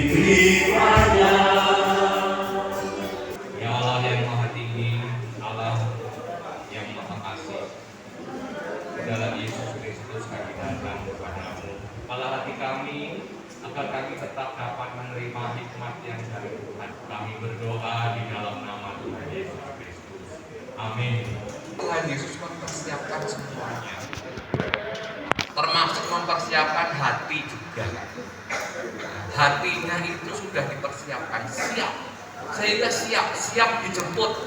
diterimanya. Ya Allah yang Maha Tinggi, Allah yang Maha Kasih, dalam Yesus Kristus kami datang kepadamu. Kepala hati kami, agar kami tetap dapat menerima hikmat yang dari Tuhan. Kami berdoa di dalam nama Tuhan Yesus Kristus. Amin. Tuhan Yesus mempersiapkan semuanya, termasuk mempersiapkan hati juga. Hatinya itu sudah dipersiapkan, siap, sehingga siap dijemput.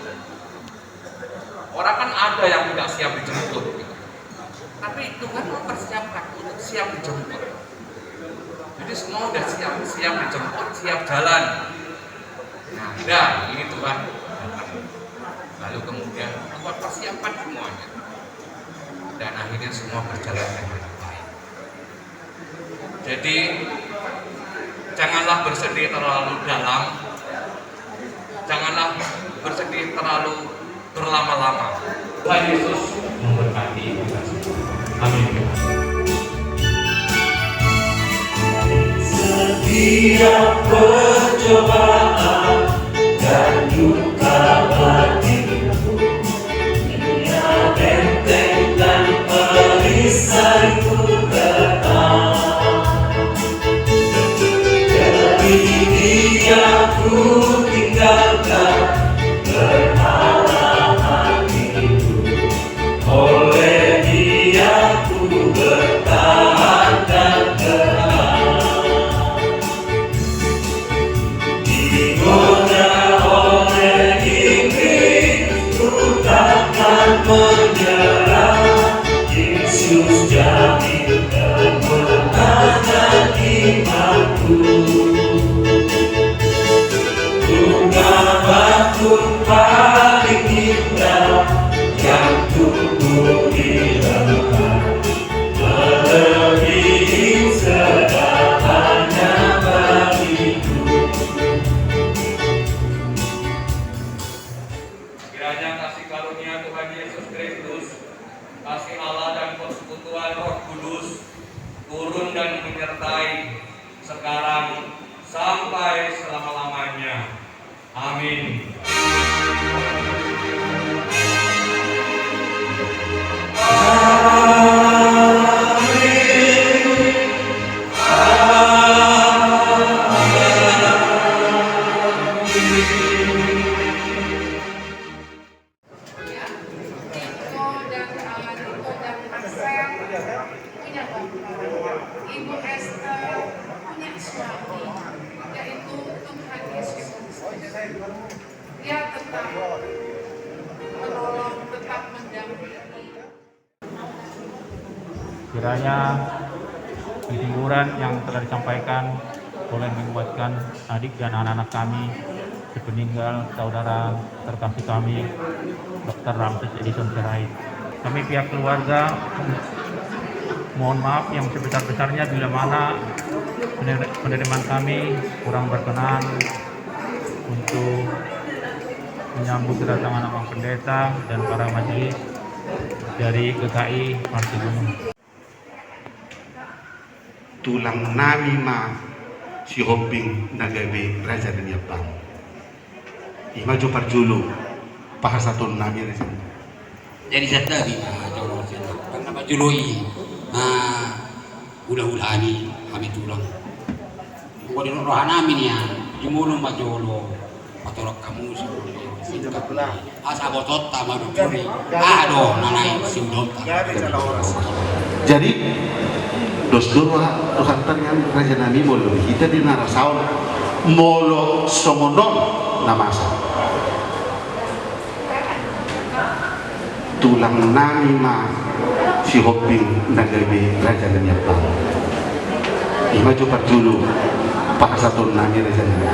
Orang kan ada yang tidak siap dijemput, tapi Tuhan mempersiapkan untuk siap dijemput. Jadi semua sudah siap dijemput, siap jalan. Nah, ini Tuhan. Lalu kemudian Tuhan persiapkan semuanya, dan akhirnya semua berjalan dengan baik. Jadi janganlah bersedih terlalu dalam, janganlah bersedih terlalu berlama-lama. Tuhan Yesus memberkati kita semua. Amin. Setiap percobaan dan duka batinmu, ia benteng dan perisaiku datang. Demi Dia ku tinggalkan berhala hatiku, oleh Dia ku bertahan dan tenang. Digoda oleh iblis, ku takkan menyerah. Yesus jamin kemenangan imanku. Bunga bakung paling indah yang tumbuh di lemah, melebihi segalanya bagiku. Kiranya kasih karunia Tuhan Yesus Kristus, kasih Allah dan persekutuan Roh Kudus turun dan menyertai sekarang sampai selama-lamanya. Amin. Ibu Esther punya suami, yaitu Tuhan Yesus Kristus. Dia tetap menolong, tetap mendampingi. Kiranya hiburan yang telah disampaikan boleh menguatkan adik dan anak-anak kami sepeninggal saudara terkasih kami Dr. Ramses Edison Sirait. Kami pihak keluarga mohon maaf yang sebesar-besarnya bila mana penerimaan kami kurang berkenan untuk menyambut kedatangan Abang Pendeta dan para majelis dari GKI Partai Gunung. Tulang nami ma si hobbing nagabe raja dan yapang. Imaju parjulu pahasatun nami raja. Jadi saya tadi jolo karena majului ulah-ulani kami tulang. Kau di rohan amin ya, jumulung majolo patorok kamu sebelumnya. Asa botot tamadu curi. Aduh nanai siudon. Jadi dos dua Tuhan ternyata raja nami molo kita di narasaon molo somonon namasa. Tulang nami ma si hobbing nagabe raja dan yapang. Imaju parjulu pahasatun nami raja nami.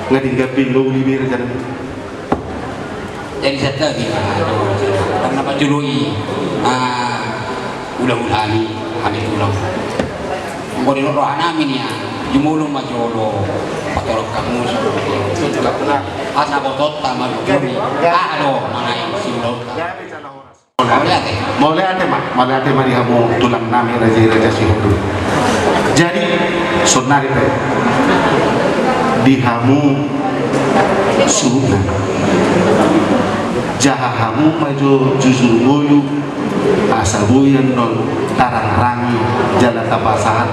Ngadinggapin lo libi raja nami. Jadi saya tadi karena majului ulah-ulani kami tulang. Kau di rohan amin ya, jumulung majolo patorok kamu sebelumnya. Asa botot tamadu curi. Aduh nanai siudon. Boleh ate mah, boleh ate mah dihamu tulang nami raja si hobbing. Jadi sonari dihamu suuna jahahamu maju jujur mulu asabuyan non tarangi jalan tapasahan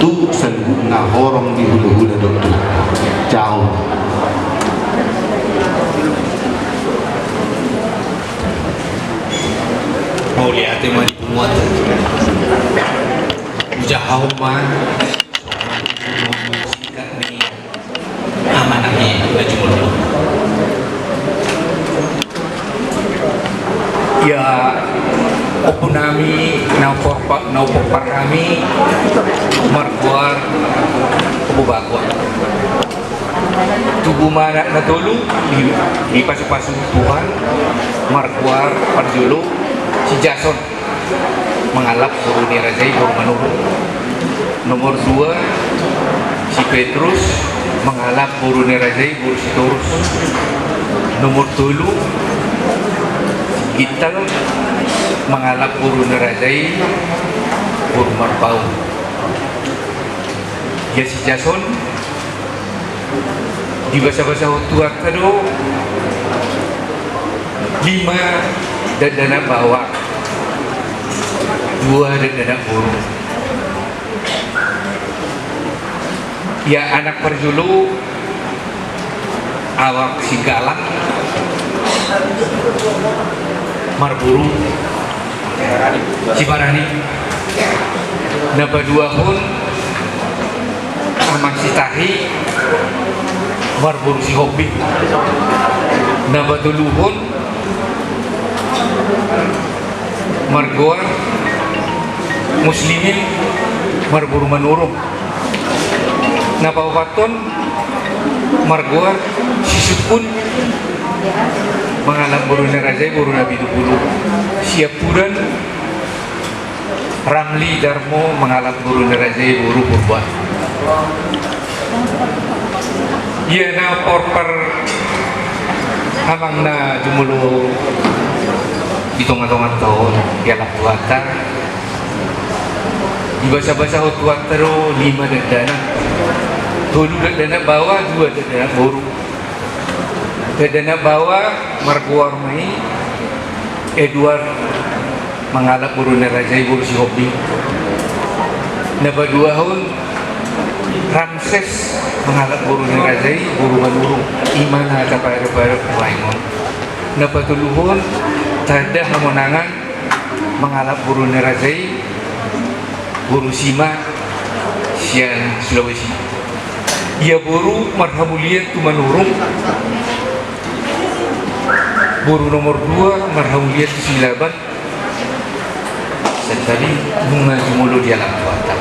tu selu ngahorong di hulu-hulu dokter jauh. Mau lihat yang mani muat jauh mah amanahnya baju mulu ya opunami naupor kami markuar kubagwa tubuh mana na dulu di pasu-pasu Tuhan markuar parjulu si Jason mengalap guru Nirajai baru menurun. Nomor 2 si Petrus mengalap guru Nirajai baru si Torus. Nomor 3 Gital mengalap guru Nirajai baru Marbau. Ya si Jason di bahasa-bahasa tua kado 5 dan dana bawah 2 dan dana burung. Ya anak perjulu awak si galak marburu si Parani naba 2 pun amak si Tahi marburu si Hobi naba 3 pun margoar muslimin marburu manurung napawaton margoar sisukun mengalam buru Nirajai buru Nabi Dukulu siapuran Ramli Darmo mengalam buru Nirajai buru Purba iya na porper amang na jumulu di tengah-tengah tahun ya lakuatan di bahasa-bahasa hutuan teru 5 dan dana dulu dan dana bawah 2 dan dana boru dan dana bawah marguar mai Edward mengalap buru Nirajai buru si Hobi naba 2 tahun Ramses mengalap buru Nirajai buru manurung imana kapare-pare Waimon naba 3 tahun Tada Hamonangan mengalap buru Nirajai buru Sima Sian Sulawesi ia buru Marhamulian Tumanurung buru nomor 2 Marhamulian Tusilaban dan tadi bunga jumulu di alam buatan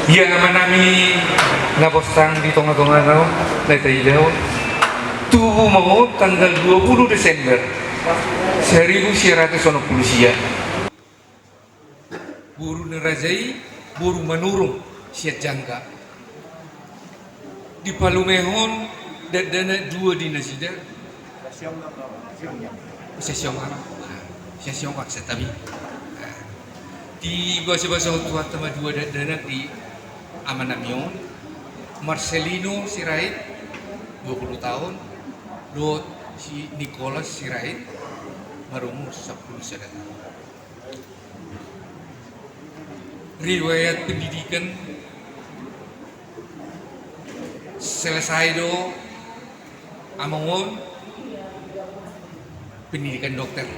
ia amanami ngabostang di tengah-tengah nau letai daun tubuh mau tanggal 20 Desember 1990 sia buru Nirajai buru manurung siat jangka di Palumehon dan dana 2 di Nasida Sesiong tapi di bahasa-bahasa tua sama 2 dan dana di Amanamion Marcelino Sirait 20 tahun Lot si Nicholas Sirait marumur 10 tahun. Riwayat pendidikan selesai do amangon pendidikan dokter.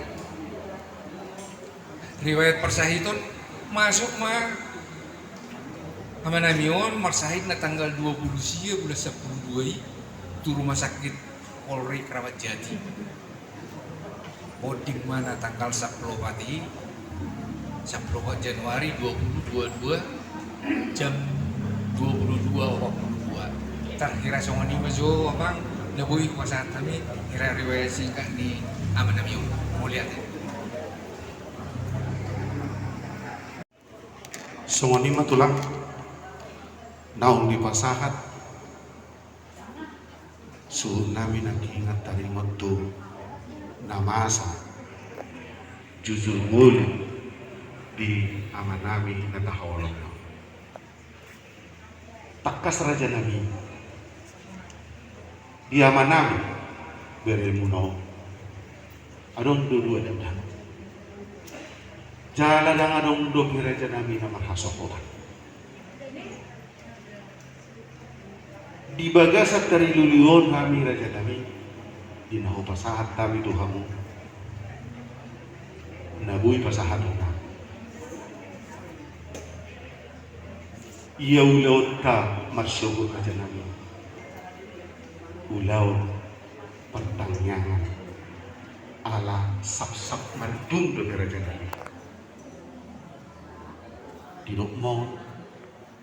Riwayat persahiton masuk mah Amanamion marsahid na tanggal 20 sia bulan 10 tu rumah sakit Polri Keramat Jati boarding mana tanggal 10 pati 10 Januari 2022 jam 22.22 kira songoni mazo abang nabuhi kuasa kami kira riwayat singkat di Amanamion mau lihat ya songoni matulang naung di pasahat suhu nami nakingat dari motu namasa jujur mulu di amanami natahawalong. Takkas raja nami di amanami berilmuno adong dua dan jala dang adong do raja nami na marhasokotan di bagasak dari lulion kami raja nami di naho pasahat kami tuhamu nabui pasahat na iya ulaw ta marsyugot raja nami ulaw pertanyaan ala sap-sap mardung do raja nami dinok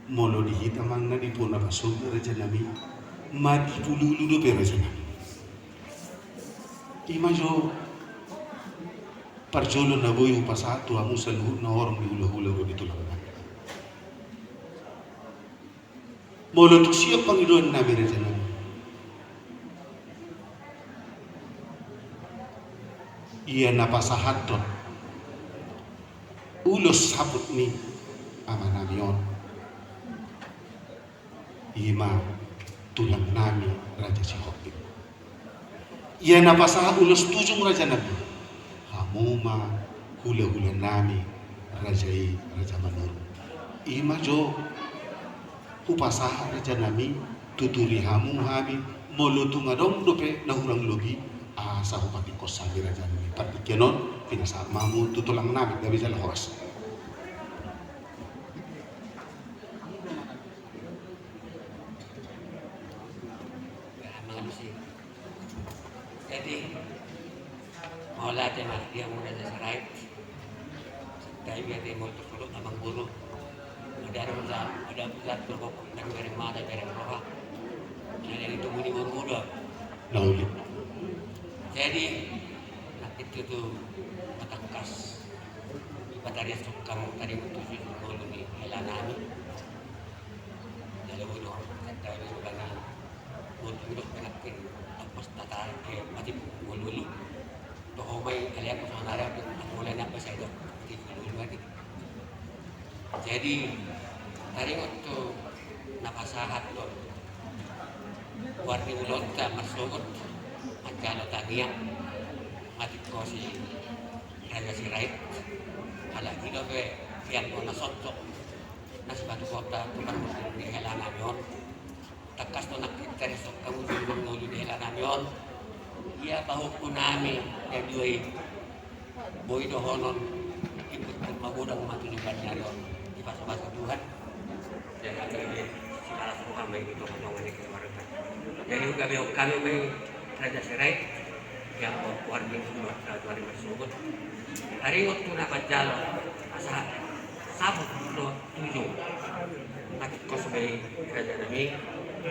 molo dihitamang na di po nakasog raja nami mati pululu do raja nami imajo parjolo na boy upasatu amu sa luhut na orang di hula-hula ro dito lang. Molo tu siap Panginoon namin raja nami. Ia napasahat doon. Ulos sabot ni ama namion. Ima tulang nami raja si Hopin. Ia napasahat ulos tujung raja nami. Hamuma hula-hula nami raja manuru. Ima jo upasaha raja nami tuturi hamu hami molo tungadong dope na hurang logi asa upati kosami raja nami pati kenon pinasa mamu tutulang nami gabi jala horas jadi maula tema dia muna sa right dahil dia mo tulog abang guru ada pusat kelompok dari mata dari roha yang itu muni muda nauli jadi itu tuh matangkas ibadah sukam tadi untuk dulu ni helanami lalu itu kata itu karena untuk penakin tapos tata mati bululi to homay kalian ko sanara mulai na pa sa ito jadi tadi waktu napasahat doon warni ulot ka masugot at kano taniya matit ko si Raja si Rait ala ito pe yan ko nasotso nasa batu kota tukar mo di halaman yon takas to nakiteresok kamu dulong nulo di halaman yon iya pahuk ko namin ya duay boy dohonon ikut magudang matulungan niya yon pasal Tuhan dan agar segala Tuhan baik itu menolong keluarga. Jadi kami baik Raja Serai yang berkuat di semua Tuhan bersubut. Hari waktu nak jalan asal sabut lo 7 nakit ko sa Raja nami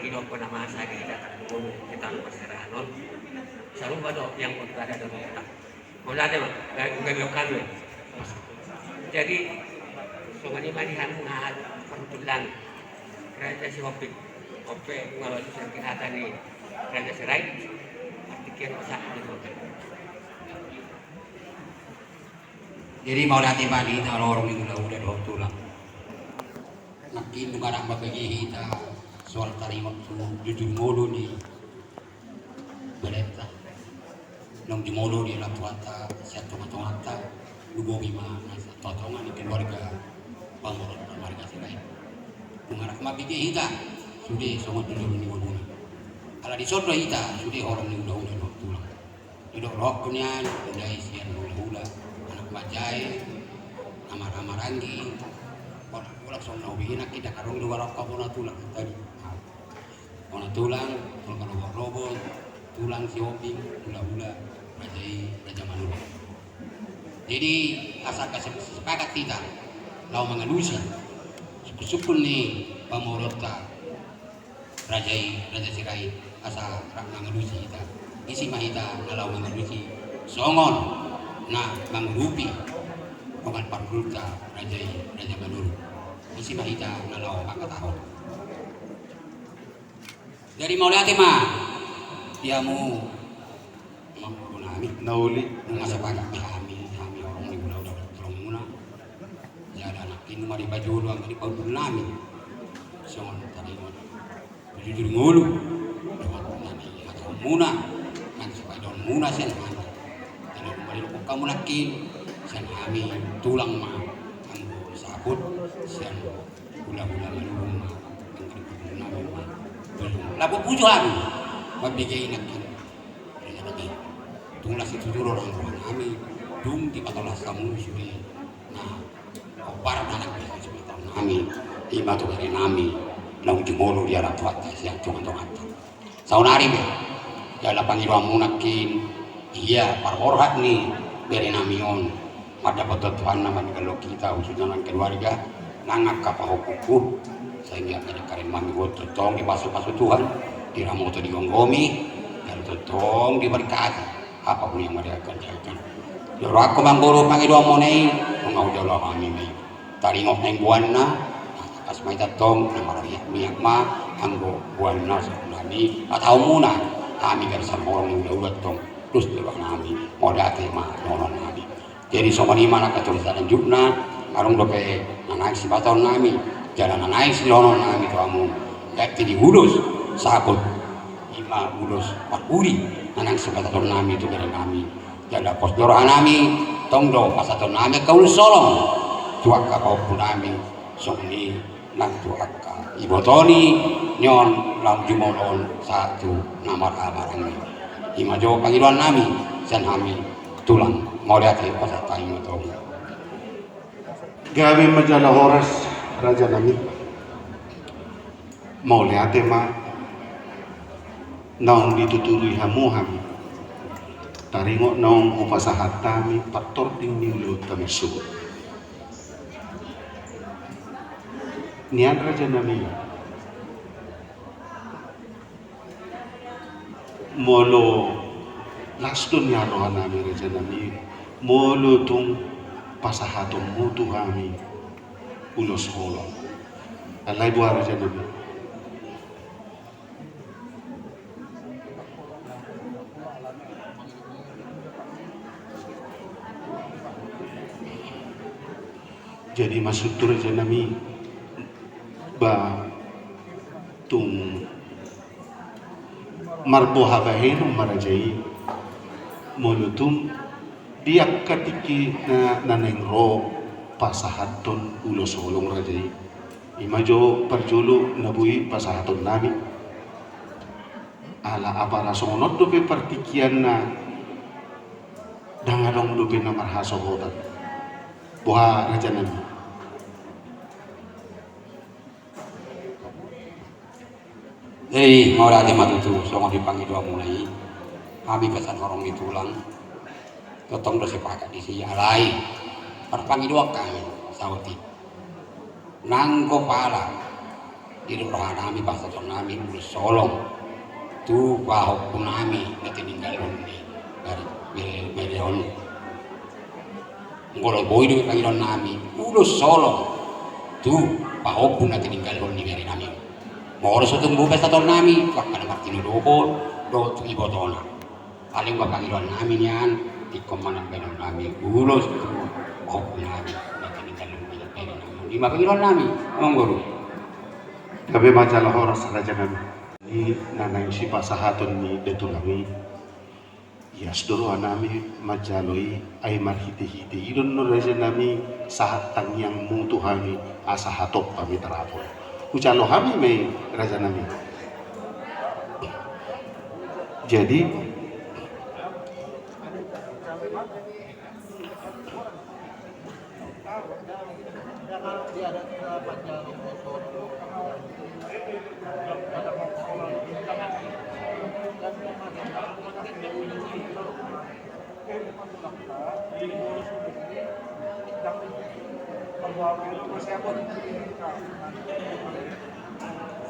hidup pernah masa di datang dulu kita lupa seranon. Selalu pada yang berada dalam kita. Mula ada kami kami. Jadi sungani manihan nga pagtulang Raja si Hopin Hope ngayon sa kinata ni Raja si Rait artikin sa dito. Jadi mau latih bani ta lorong ni udah do tulang. Nakin ngarang mabagi hita soal tarimot jujur mulu ni bereta. Nong di mulu di la puata siat tomata lugogi mana totongan di keluarga pangurut marga Serai. Mengarah mabigi hita sudah sama dulu ni wabuna. Kalau di soto hita sudah orang ni udah tulang. Hidup roknya udah isian hula anak bajai amar anggi orang sok nawi nak kita karung dua rokok puna tulang tadi. Puna tulang kalau robot tulang si Hopin hula raja manulu. Jadi asal sepakat kita lau mengalusi syukur ni pamorota raja Serai asa rak mengalusi kita isi mahita lau mengalusi songon na mangrupi kongan pargruta raja manulu isi mahita lau makatahon dari maulati mah diamu menggunami nauli masa pakai kami orang ni udah tolong muna inu mari bajulu ang di pagdul namin. So tadi mo jujur ngulu. Atau muna kan supaya don muna sen mana. Kalau mari ko kamu nakin sen kami tulang mah anggo sabut sen gula-gula malung mah anggo namin mah. Lapo pujo kami mabigay nakin. Tulas itu dulu orang kami dung di patolas kamu sudah nah para anak bisa sebentar kami lima tuh dari kami laung jumolo dia dapat siang cuma tongat saunari be jala pangiruang munakin iya parborhat nih dari namion pada petutuan nama kalau kita khususnya dengan keluarga nangak kapahukuku sehingga karen mami gue tertong di pasu-pasu Tuhan diramu atau digonggomi dan tertong diberkati apapun yang mereka kerjakan. Joro aku mangguru pangiduang monei, mengau jolo kami may. Taringok neng buana, kas may tatong na marayak miyak ma, anggo buana sa kunani. At hao muna, kami kan sa morong ulat tong, terus diba kami, mo dati ma, nonon kami. Jadi so manima na katulisan ng jupna, marong dope nanaik si baton nami, jalan nanaik si nonon nami to amo. Kaya tinihulus, sakot, ima ulos, pakuri. Anak sebaton nami itu dari kami janda pos dorohan nami tongdo pasaton nami kau solong cuaka kau pun nami songni nang cuaka ibu Toni nyon lam jumolon satu namar amarang imajo panggilan nami sen kami tulang mau lihat pasat tayo tong gawe majalah horas raja nami mau lihat ma naong dituturi hamuham taringok naong upasahat tami pator ting niulo tami sugot nian raja nami molo laston yarohan nami raja nami molo tung pasahatong mutu kami ulos holong alay buah raja nami jadi masuk raja nami ba tung marbo habahenong marajai molutum diak katiki na nanengro pasahaton ulos holong rajai imajo parjolo nabui pasahaton nami ala apa rasongot dope partikian na dangadong dope na marhasohotan buah raja nami jadi mau ada matutu songo dipanggil dua mulai kami pesan orang ditulang ketong doa sepakat di sini alai perpanggil dua kami sauti nangko pala di rumah kami pasal kami udah solong tu bahok pun kami nanti ninggalin dari medion ngolo boy di panggilan kami udah solong tu bahok pun nanti ninggalin dari kami mau harus tumbuh pesta tahun nami, waktu Martino Dohol, do tu ibu tona. Paling panggilan nami nian, di komandan benar nami, ulos tu, oh nami, nanti ninggalin dari nami. Lima panggilan nami, amang guru. Kami majalah horas raja nami. Ni nanay si pasahaton ni detu nami. Yes doro nami majaloi ay marhiti-hiti. Idon no raja nami sahat tangyang mutu kami asahatop kami terapon. Ucalo kami may raja nami. Jadi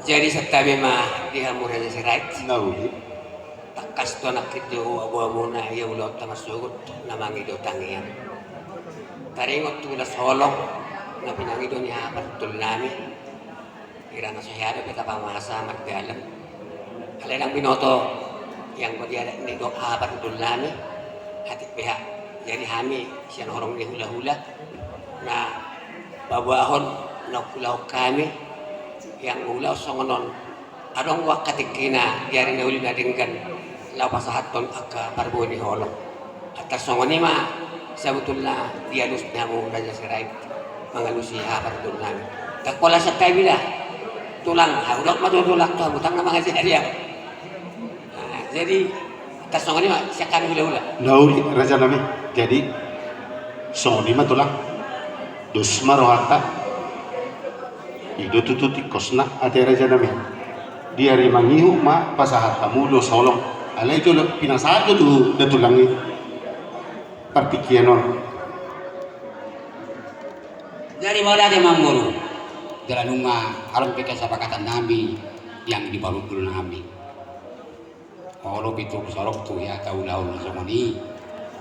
Jadi serta memang dia murah serait. nawi Takas to nak itu abu-abu na ya ulo tamasugot namang ito tangian. Taringot tu las holong na pinangido niya patul nami. Kira na sayada kita pamasa magdalan. Kalilang binoto yang dia nito patul nami. Hati pihak jadi kami siang orang ni hula-hula na babahon na kulau kami yang ulau songonon adong wakatikina diari na uli na dinggan lapas haton aka parbuni holong atas songoni ma sebetulnya dialus namu Raja Sirait mengalusi betul nami tak pola setai bila tulang udah mah tulak tuh butang nama ngaji dia jadi atas songoni ma siakan hula-hula Nauli Raja Nami jadi songoni ma tulang dosma rohata ido tututi kosna ate Raja Nami diari mangihu ma pasahat kamu do solong alai itu pinasajo tu datulangi partikianon dari mana dia manguru dalanunga alam pika sapakatan nabi yang dibalut dulu nabi kalau itu sorok tuh ya tahu-tahu semani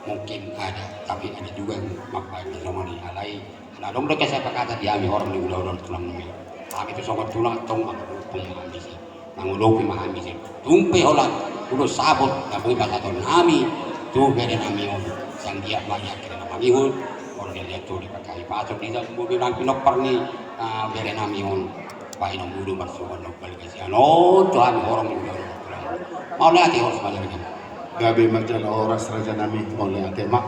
mungkin ada tapi ada juga yang mapai semani alai ada dong mereka sapakatan diami orang di udah tulang nabi kami itu sobat tulang tong aku pemahami sih mangulupi mahami sih tumpe holat udah sabut tapi bahasa tahun nabi tuh beda nami sang dia banyak kena namihun orang dia lihat tuh dipakai pasok di dalam mobil nang pinok perni bere namihun pahin ang budo marsukan ng balikasian tuh kami orang yang mau lihat harus balik kan gabi majalah oras Raja Nami oleh atema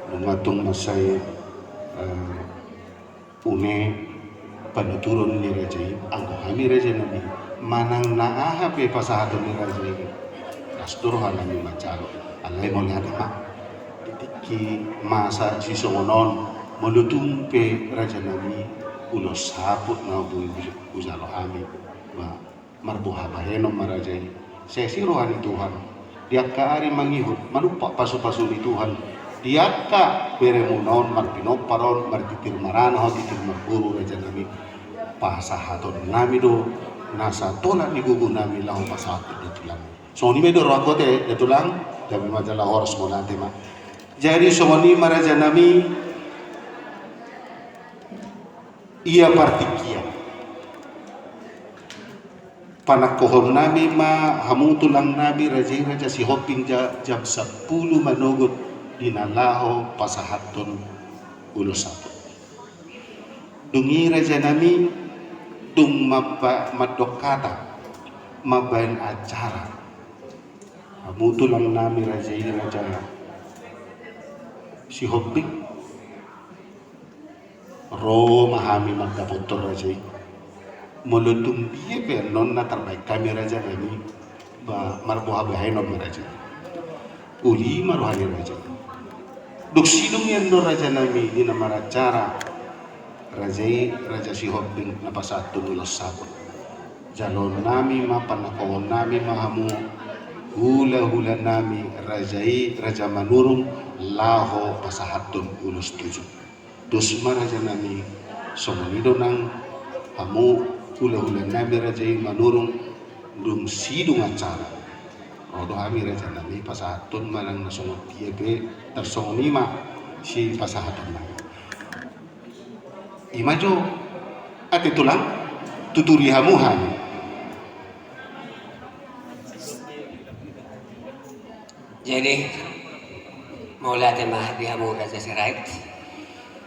lumatung masay une penuturun ni Raja angko kami Raja Nami manang naahape pasahaton ni Raja kastur halami macalo alay mo lihat atema ki masa si songonon melutumpe Raja Nami ulo saput na bu uzalo ami ba marbuha bahenom marajai sesi rohani Tuhan dia ka ari mangihut manupa pasu-pasu ni Tuhan dia ka beremunon marpinoparon martitir marana titir marburu Raja Nami pasahaton nami do nasa tola ni gugu nami lahu pasahaton di tulang so ni medo rakote de tulang dami majalah horos monate ma jadi somoni Raja Nami ia partikia panakohon nami ma hamutulang nami Raja si hoping jam 10 manogot dinalaho pasahaton ulo satu dungi Raja Nami dung madokata mabain acara hamutulang nami Raja si hopik ro mahami magkapuntor Raja mulutung biye pe non na terbaik kami Raja Nami ba marbuha bahenon Raja uli maruhani Raja duk sidung yan do Raja Nami di nama acara Raja si hopik napasatu nulos sabot jalon nami mapanakawon nami mahamu hula-hula nami Raja manurung laho pasahatun ulus 7 dosma Raja Nami somanido nang hamu hula-hula nami Raja manurung dung sidung acara rodo kami Raja Nami pasahatun malang nasongot tiebe tersongonima si pasahatun nami imajo ati tulang tuturi hamu hami jadi Maula temah dihamu Raja Sirait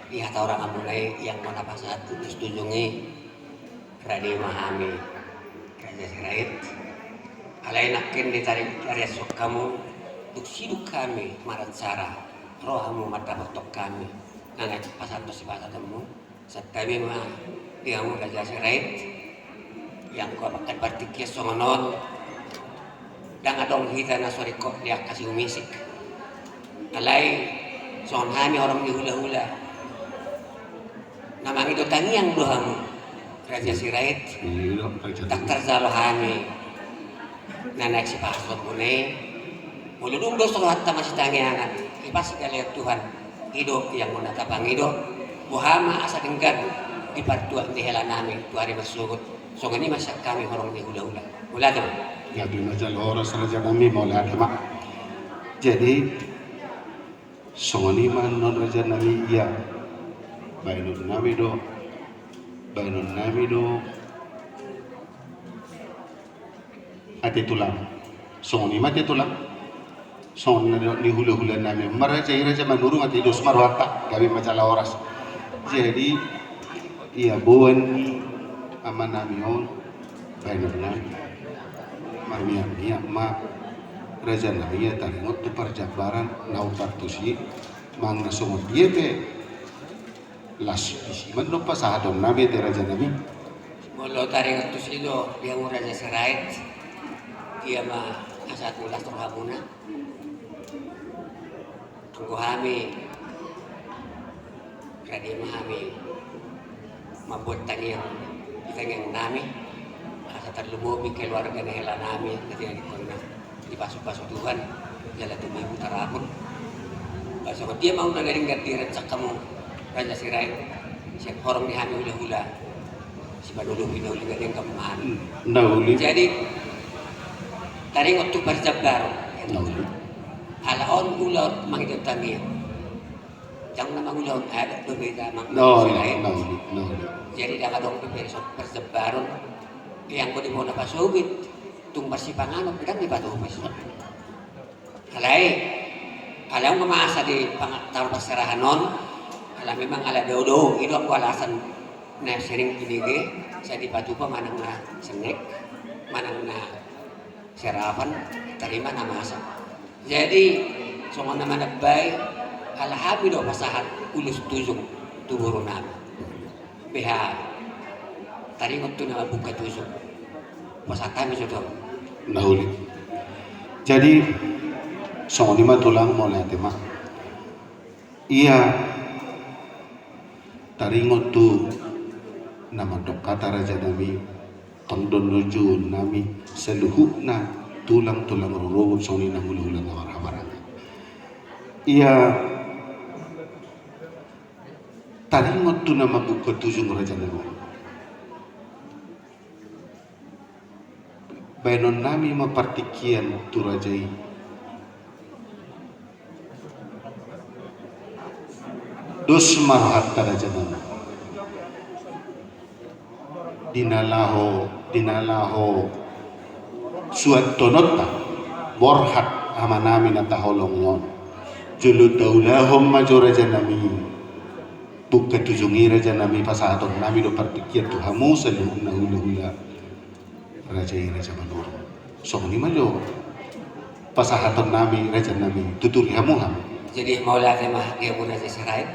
lihat orang amulai yang mana pasat setujungi Rani Mahami Raja Sirait alai nakin ditarik dari esok kamu duk siduk kami maransara rohamu mata botok kami nangat pasat si pasat temu setabi mah dihamu Raja Sirait yang kau akan partiknya songonon dan adong hita na soriko dia kasih umisik alai son hami orang di hula-hula namang itu tangiang dohamu Raja Sirait tak terzalo hami nanak si pasot mune muludung do solat masih tangiangan ipas lihat Tuhan hidup yang menatapang hidup buhama asa denggan di partuan di hela nami tu hari bersugut so ini masak kami orang di hula-hula hula tuh ya di majalah horos Raja Nami mau lihat mak jadi songoni man non Raja Nami ya bainun nami do ati tulang songoni mati tulang songoni ni hula-hula nami maraja manurung ati dos marwata gabi majalah horas jadi Ia buan ni amanamion bainana marmia ma raja namia taringot tu perjabaran nau partusi mang nasumot dia te las isiman no pasahadon nabi te raja nabi Molo taringot tu silo dia mu raja serait dia ma asat ulas terhamuna tunggu kami kadi mahami mabuat tangiang itangiang nami asa terlumubi keluarga nehela nami ketika dikona dipasok-pasok Tuhan jalan tumay mutarapon pasok dia mau nagaring gatiran sa kamu raja siray siya horong ni hami hula-hula si manulungi na uli gading kamuhan nauli jadi taringot tu perjabar nauli alaon ulot mangidot tangiang jangan nama ulot ada berbeda mang nauli jadi dah kadang persebaran yang ko di mo napasugit tung marsipanganot bidang di patubis alay alam mamasa di taruh pasarahan non alam memang ala do itu aku alasan na sering pinige sa di patupa manang na senek manang na serapan terima namasa jadi songon naman nagbay alahabi do pasahat ulus tuzong tuburo namin beha taringot tu nama buka tuzong pasatami sudah nauli jadi songon lima tulang mo lihat tema iya taringot tu nama dok kata raja nami tondon nuju nami seluhukna tulang-tulang rurubut soni na hula-hula na marah-marah iya taringot tu nama buka tuzong raja nami Bainon nami mapartikian tu rajai dos marhat raja nami dinalaho suat tonota borhat amanami na taholong yon julud daulahom majo raja nami buka tuzungi raja nami pasahaton nami do partikian tu hamu seluhun na hula-hula raja manur so ni majo pasahaton nami raja nami tuturi hamuham jadi maula mah dia pun raja serait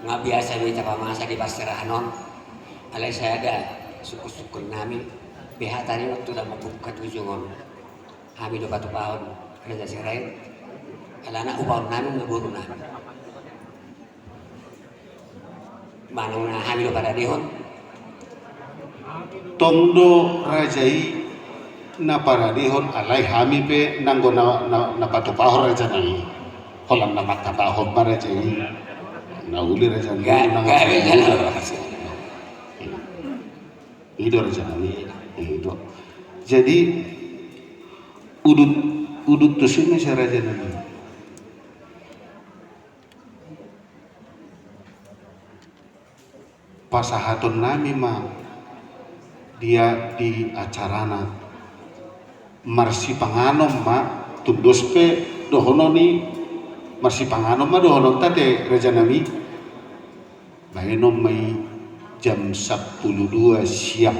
nga biasa kita pamasa di pasarahan non alay saya ada suku-suku nami beha tani waktu dah mabuka tujungon kami do batu pahon raja serait alana ubah nami ngaburu nami manung na kami do pada dihon tongdo rajai na paradihon alay hami pe nanggo na patupahor raja nami holam na matapahor pa rajai na uli raja nami itu raja nami itu jadi udut tusime sa raja nami pasahaton nami ma dia di acarana marsi panganom ma tundos pe dohono ni marsi panganom ma dohono tate raja nami bahenom may jam 12 siang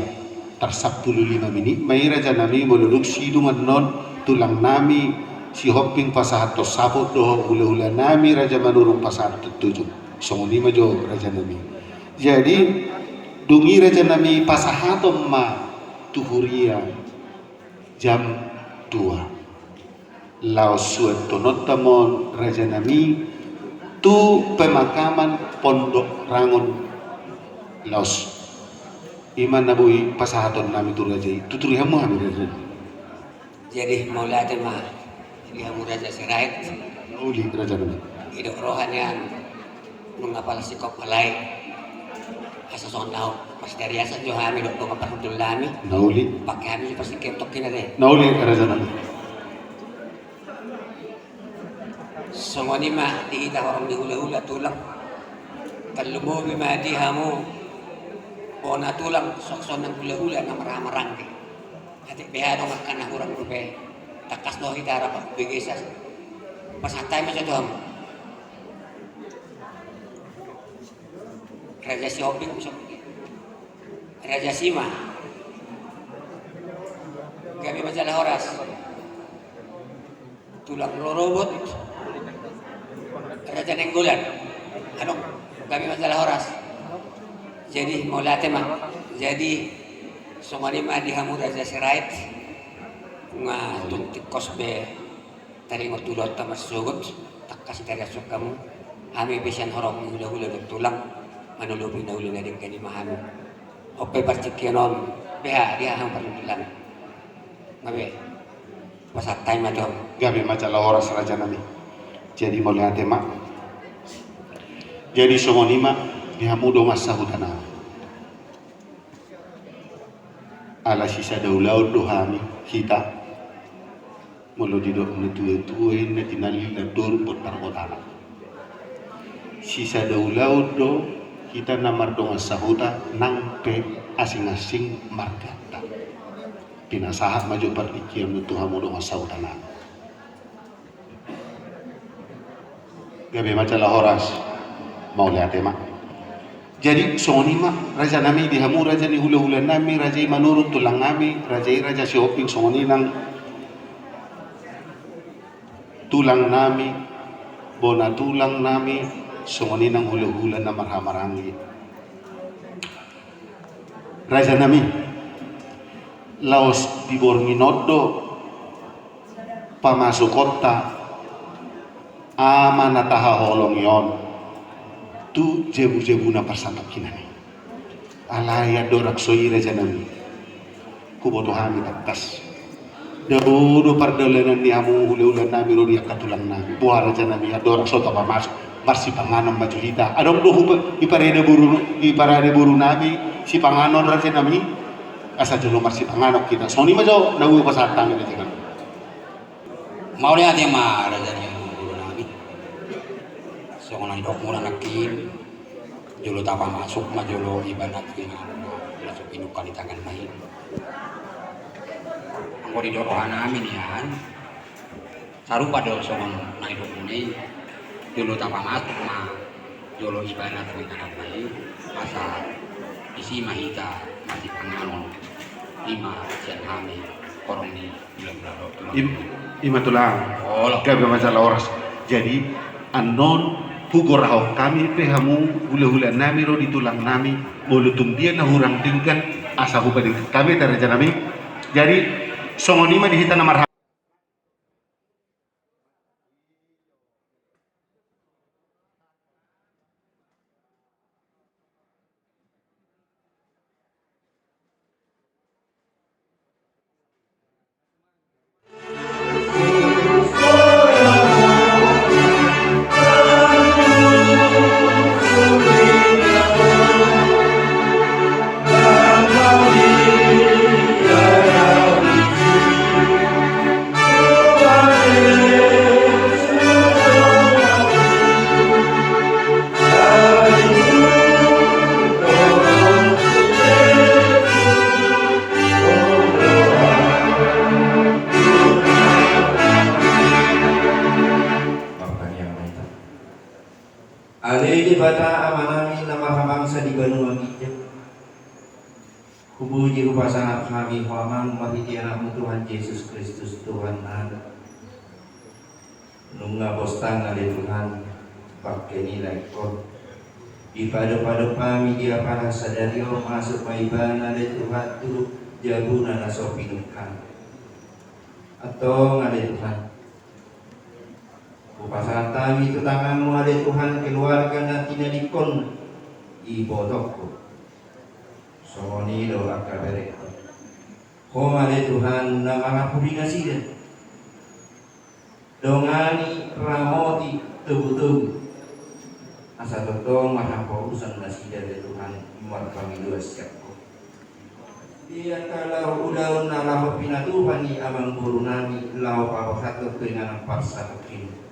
tar 15 menit may raja nami moluluk sidungan non tulang nami si hopping pasahat to sabot do hula-hula nami raja manurung pasahat tujuh songoni majo raja nami jadi dungi raja nami pasahatom ma tuhuria jam 2 laos suat tonotamon raja nami tu pemakaman pondok rangon laos iman nabui pasahaton nami tu raja tuturi hamu hamu raja jadi maula mah dia mu raja serait uli raja nami hidup rohanian nung apal sikop alay asa son laut pas dari asa jo hami dok ko parudul lami nauli pakai hami pas ketok kina de nauli raja nami songoni mah di ita orang di hula-hula tulang kalumubi mah di hamu ona tulang sok-sok nang hula-hula na marang-marang ke ati beha dong kana hurang rupe takas no hitara pa bigisa pasantay mo sa dom Raja Sioping Raja Sima kami majalah Horas tulang lorobot Raja Nenggolan kami majalah Horas jadi mau latih mah jadi somani mah dihamu Raja Sirait nga tuntik kosbe tari ngotulot tamas sugot tak kasih tari asuk kamu kami pisan horong hula-hula tulang manulubi na ulo na din kani mahami ope partikyanon beha dia hang perlulan ngabe pasatay madom gabi majalah Horas raja nami jadi mulai tema jadi somonima dihamudo masa hutana ala sisa daulau dohami kita mulu di dok netue na tinali na dur botar kotana sisa daulau do kita namar donga sahuta nang pe asing-asing margata pinasahat maju perlikiam nutuhamu donga sahuta nang gabe majalah Horas mau lihat tema jadi sonima raja nami dihamu raja ni hula-hula nami raja manurut tulang nami raja Sioping songoni nang tulang nami bona tulang nami songoni nang hula-hula na marhamarangi raja nami laos di Borminodo pamasok kota ama nataha holong yon tu jebu-jebu na persantap kinani alaya dorak soi raja nami kubotohami tatas Daudo pardalanan ni amu hula-hula nami rodi akatulang nami buah raja nami adorak sota pamasok marsi panganon baju hita adong dohu iparade buru nami si panganon raja nami asa jolo marsi panganon kita soni majo nawu pasatang ini jangan mau lihat yang mah raja ni buru nami songonan dok mula nakin jolo tapa masuk mah jolo ibadat kina masuk indukan di tangan main anggo di doa nami nian sarupa do songon nai dok ini jolo tapa masuk mah jolo ibadat kina tangan masa isi mahita masih panganon lima siang kami korong di bulan ima tulang gabe majalah Horas jadi anon pugor hau kami pehamu hula-hula nami ro di tulang nami molutum dia na hurang tingkan asa hubadi kami taraja nami jadi songonima dihita namar Alih bata amanami nama bangsa di Banua Gijak. Kubuji upasangat kami Muhammad mahiti anakmu Tuhan Yesus Kristus Tuhan ada. Nunga bostang ada Tuhan pakai nilai kod. Di pada kami dia panas sadario masuk maiban ada Tuhan turut jabuna nasopinukan. Atau ada Tuhan. Upasan kami itu tanganmu ada Tuhan keluarga nanti dikon ibodokku soni doa kabere kom ada Tuhan nama aku bingasida dongani ramoti tubuh asa totong mahapo usan nasida ada Tuhan muat kami dua siapku dia kalau udah nalah pinatupani abang guru nami lau papahato dengan paksa kini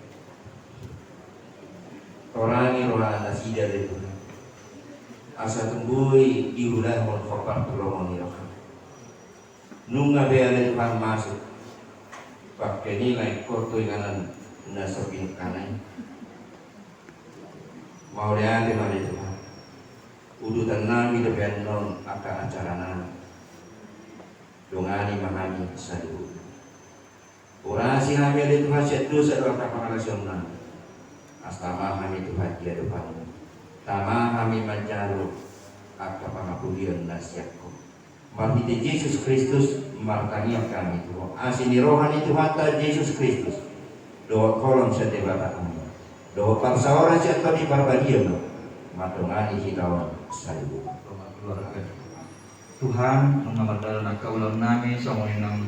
Torangi rola nasida dari Tuhan asa tembui diulah mon fakar tulungan irokan nunga beale Tuhan masuk pakai nilai koto kanan nasabin kanan mau lihat mana Tuhan udutan nami depan non aka acara nami dongani mahami sadu orasi kami ada Tuhan syaitu sadu aka pangalasyonna astama kami Tuhan dia depanmu tama kami manjaru aka pangapulian nasiatku Marmite Yesus Kristus martani kami Tuhan asini rohani Tuhan ta Yesus Kristus doa kolom sate bapa kami doa parsaora syaitu di barbadian matungani hitawan sadu keluarga Tuhan mengamadal kaulang nami songoinang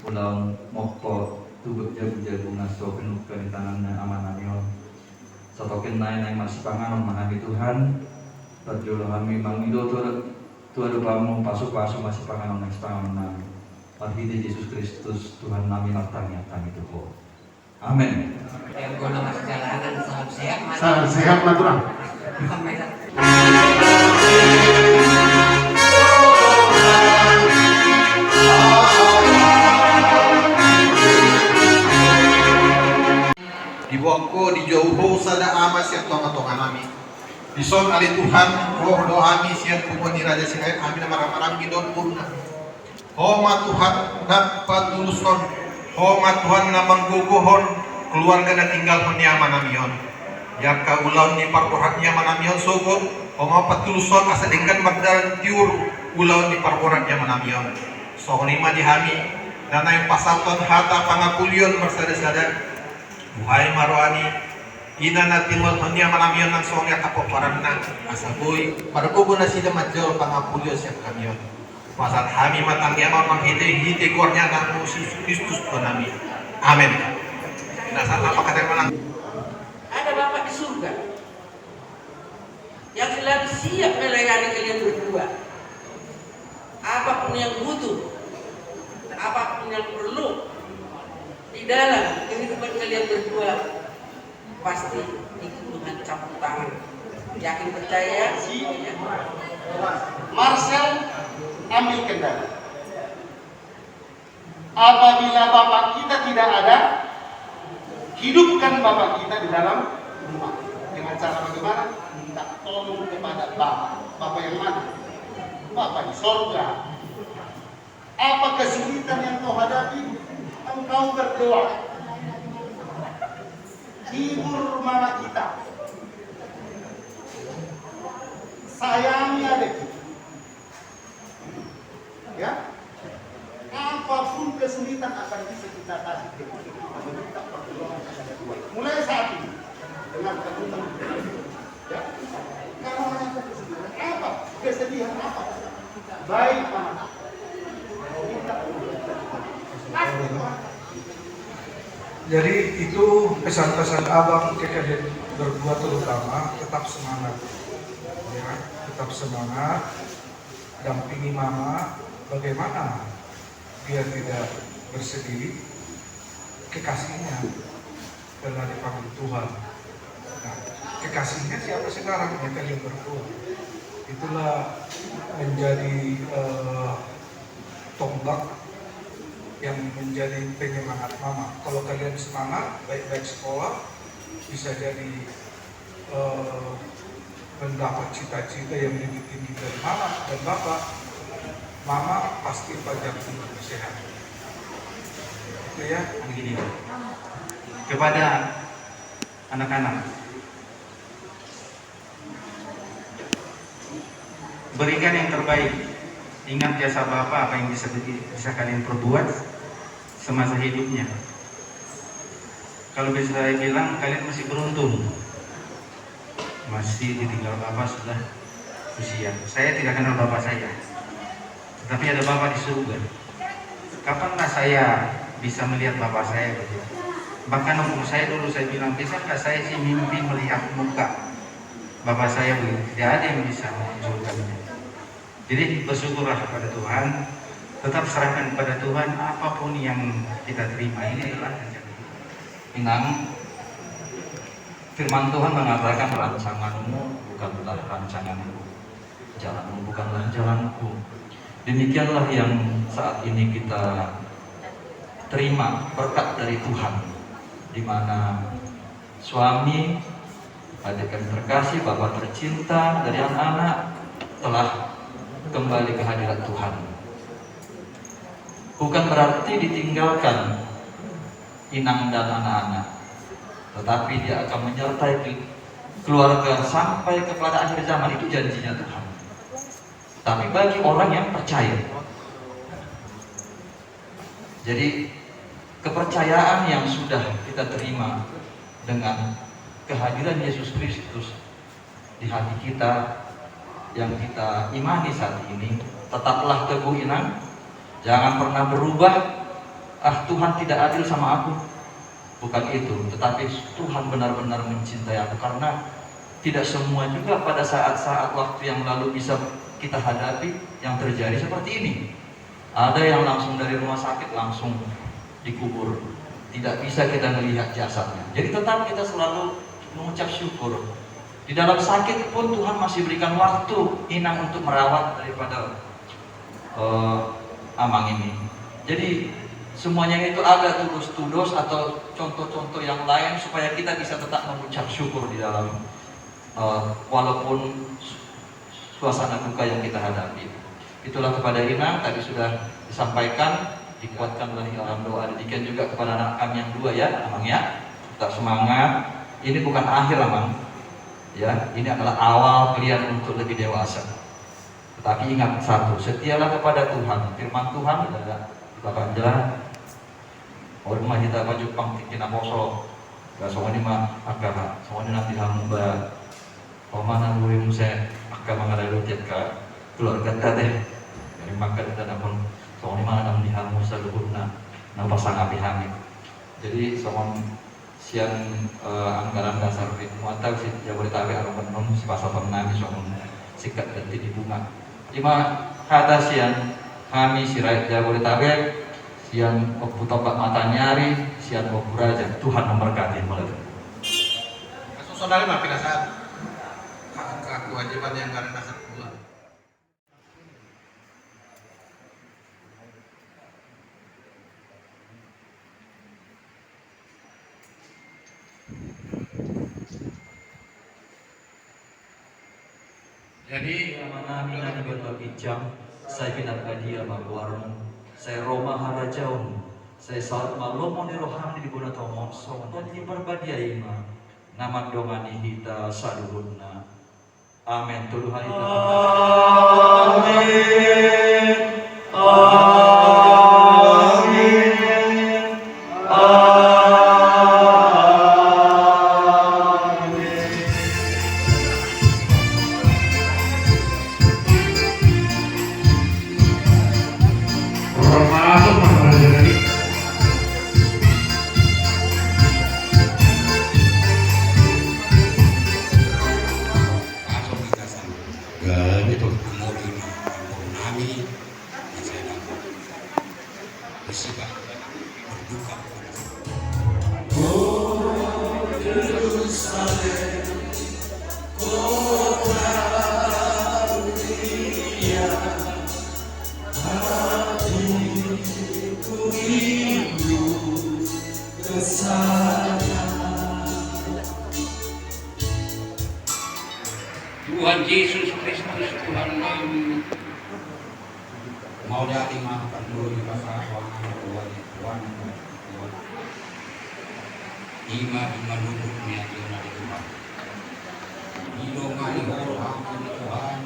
ulang moko tubuk jabu-jabu ngaso penuh kerintangan amananyo satokin nain yang masih panganon menghami Tuhan berjolo kami mangido Tuhan pamu pasuk-pasuk masih panganon yang sepanganon nami Parhidi Yesus Kristus Tuhan nami nartanya kami Tuhan amin. Yang guna masih jalanan Salam sehat natural. Di bawahku di jauh sada amas yang tonga-tonga nami. Dison ali Tuhan roh doami siang kumon di raja singain amin marang-marang gidon purna. Homa Tuhan dapat tuluson. Homa Tuhan namang guguhon keluarga dan tinggal penyaman namion. Ya kaulau ni parporatnya manamion sogo. Homa patuluson asa dengan magdalan tiur ulau ni parporatnya manamion. Sohonima dihami dan yang pasalton hata pangapulion bersada-sada. Buhay maroani ina na timol honya manamion ng songya kapoparan na asaboy parakugo na sila madyo pangapulyo siya kamiyon pasat hami matangyaman manghiti gornya na Yesus Kristus po namin amen. Nasa napakadang ada Bapak di surga yang selalu siap melayani kalian berdua apapun yang butuh apapun yang perlu di dalam kehidupan kalian berdua pasti ikut dengan campur tangan. Yakin percaya? Ya. Marcel ambil kendali. Apabila Bapak kita tidak ada, hidupkan Bapak kita di dalam rumah. Dengan cara bagaimana? Minta tolong kepada Bapak. Bapak yang mana? Bapak di sorga. Apa kesulitan yang kau hadapi? Engkau berdoa, hibur mama kita, sayangi adik kita, ya. Apapun kesulitan akan bisa kita kasih ke kita, meminta pertolongan kepada Tuhan. Mulai saat ini dengan kebutuhan, ya. Kalau ada kesulitan apa, kesedihan apa, baik mana, kita jadi itu pesan-pesan abang ke kalian berdua terutama tetap semangat ya, tetap semangat dampingi mama bagaimana biar tidak bersedih kekasihnya telah dipanggil Tuhan. Nah, kekasihnya siapa sekarang ya kalian berdua itulah menjadi tonggak yang menjadi penyemangat mama. Kalau kalian semangat, baik-baik sekolah, bisa jadi mendapat cita-cita yang lebih tinggi dari mama dan bapak. Mama pasti pajak hidup sehat. Itu ya. Begini, kepada anak-anak, berikan yang terbaik. Ingat jasa Bapak apa yang bisa kalian perbuat semasa hidupnya. Kalau bisa saya bilang kalian masih beruntung, masih ditinggal Bapak sudah usia. Saya tidak kenal Bapak saya, tetapi ada Bapak di surga. Kapankah saya bisa melihat Bapak saya begitu? Bahkan umur saya dulu saya bilang, bisakah saya sih mimpi melihat muka Bapak saya begitu? Tidak ada yang bisa menunjukkannya. Jadi bersyukurlah kepada Tuhan, tetap serahkan kepada Tuhan apapun yang kita terima. Ini adalah Inang, firman Tuhan mengatakan rancanganmu bukanlah rancanganku, jalanmu bukanlah jalanku. Demikianlah yang saat ini kita terima berkat dari Tuhan, di mana suami, adik yang terkasih, bapak tercinta dari anak-anak telah kembali ke hadirat Tuhan. Bukan berarti ditinggalkan Inang dan anak-anak, tetapi dia akan menyertai keluarga sampai kepada akhir zaman. Itu janjinya Tuhan. Tapi bagi orang yang percaya, jadi kepercayaan yang sudah kita terima dengan kehadiran Yesus Kristus di hati kita yang kita imani saat ini, tetaplah teguh Inang, jangan pernah berubah. Tuhan tidak adil sama aku, bukan itu, tetapi Tuhan benar-benar mencintai aku, karena tidak semua juga pada saat-saat waktu yang lalu bisa kita hadapi yang terjadi seperti ini. Ada yang langsung dari rumah sakit langsung dikubur, tidak bisa kita melihat jasadnya. Jadi tetap kita selalu mengucap syukur. Di dalam sakit pun Tuhan masih berikan waktu Inang untuk merawat daripada Amang ini. Jadi semuanya itu ada tudos-tudos atau contoh-contoh yang lain supaya kita bisa tetap mengucap syukur di dalam walaupun suasana duka yang kita hadapi. Itulah kepada Inang tadi sudah disampaikan, dikuatkan lagi dalam doa. Demikian juga kepada anak kami yang dua ya, Amang ya, tetap semangat. Ini bukan akhir Amang, ya, ini adalah awal kalian untuk lebih dewasa. Tetapi ingat satu, setialah kepada Tuhan. Firman Tuhan ada Bapak jalan rumah kita baju pang tikina poso gak soalnya mah agak soalnya nanti hamba mana boleh musa agak mengalami rutin ke keluarga tadi dari makan dan pun soalnya mana nam dihamu seluruhnya nampak sangat hamil. Jadi soal siang anggaran dasar muatal si Jabodetabek arum penom si pasal penami soal sikat ganti di bunga. Lima kata siang kami sirai Jabodetabek siang tombak mata nyari, siang raja. Tuhan memberkati mulai. Kasus saudara mah pada saat kewajiban yang karena dasar pula. Jadi mana minat berbagi jam, saya pindah dia magwarmu. Saya Roma Harajaun, saya saat malam di rohani di guna tomon son dan di berbadia ima nama dongani hita saduhunna. Amin. Tuhan itu. Amin. Amin. Tuhan Yesus Kristus Tuhan kami mau dari maafkan dulu di pasal Tuhan Ima duduknya Tuhan di Tuhan hidungan orang Tuhan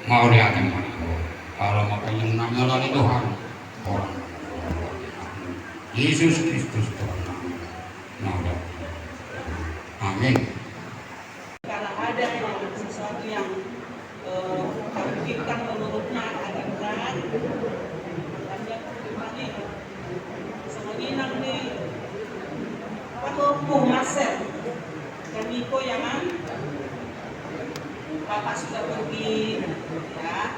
mau dari mana kalau mau pengen nanya dari Tuhan orang Yesus Kristus Tuhan mau dari amin. Karena ada sesuatu yang kami pikirkan menurutnya agak berat, dan dia ini semenginang nih atau pumaser kami ko yang Bapak sudah pergi ya,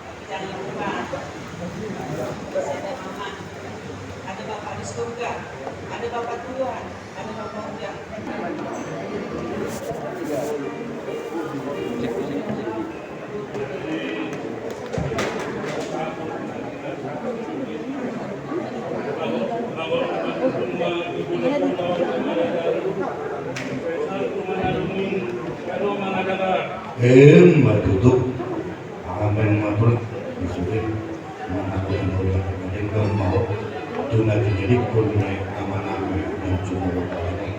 tapi jangan lupa masih ada Mama, ada Bapak di surga, ada Bapak Tuhan, ada Bapak Ujang. Matutup apa yang matur disuruh mengakukan oleh yang mau tuna jadi kulai amanah yang cuma ini.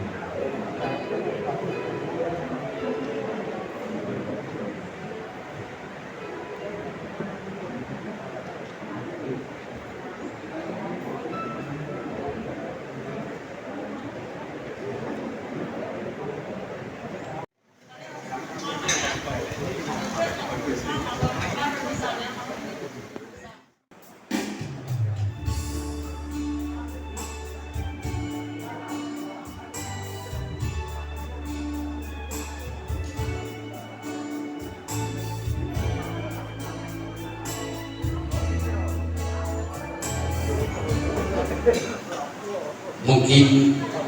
Mungkin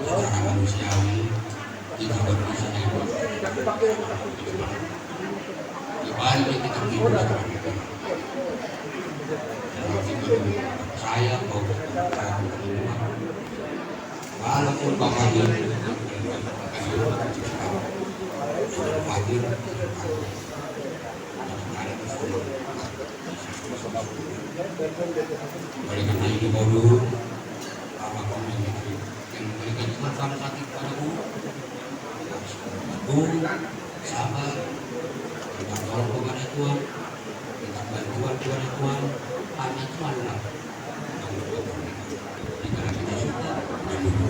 secara manusiawi kita berusaha dibanding kita hidup saya walaupun bapaknya hadir oleh karena itu baru yang memberikan Tuhan sakit padamu sabar minta tolong kepada Tuhan minta bantuan kepada Tuhan hanya Tuhan lah jika kita sudah menunggu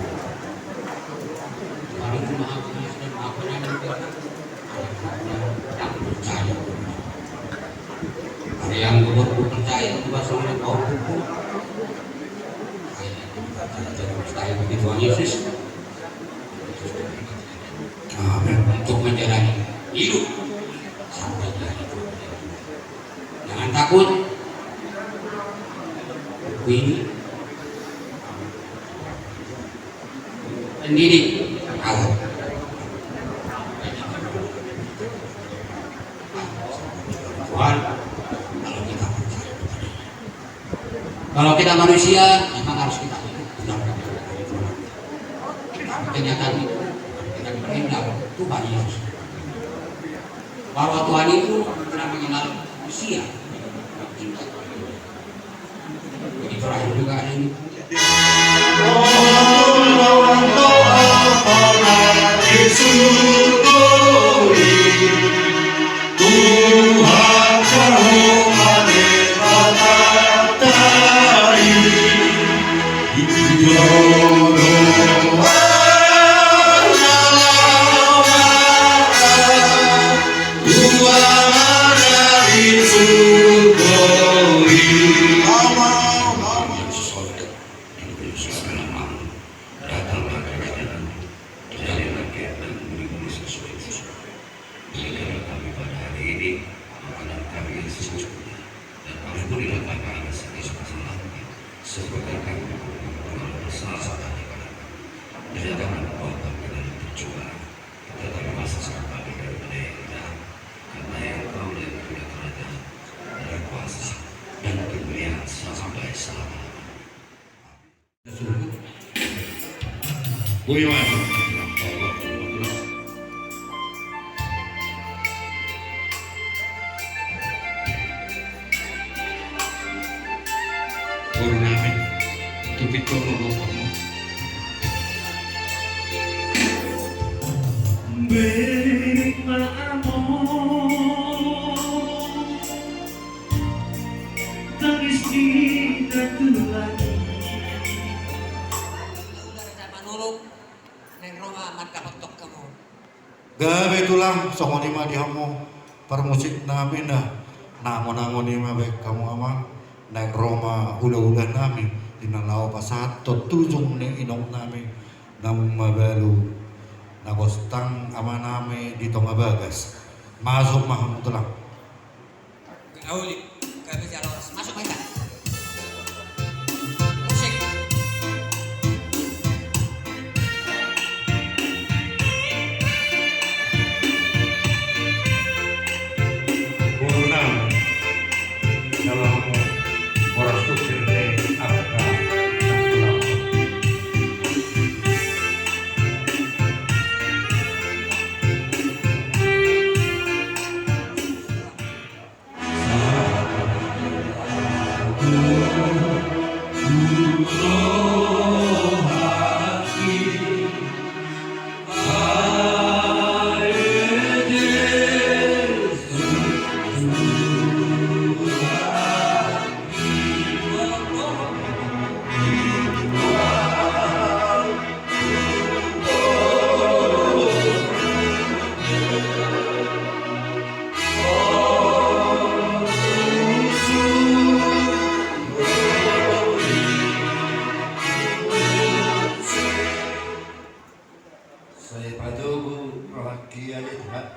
Tuhan itu maha pengasih dan maha penyayang yang percaya ada yang percaya juga sama kau saya bagi Tuhan Yesus untuk menjalani hidup sampai hari tua. Jangan takut. Ini sendiri awal. Tuhan, kalau kita manusia, memang harus kita kenyataan itu kita mengenal Tuhan Yesus bahwa Tuhan itu tidak mengenal usia jadi terakhir juga ada ini Gawe tulang songoni mah dihamu permusik nami nah namon-namon ima baik kamu ama naik Roma ulah-ulah nami dina lao pasato tujung ning inong nami nam mabalu nagostang ama nami di tonga bagas masuk mah tulang Kauli kami jalan masuk baik. Saya padugu rohaki aja Tuhan.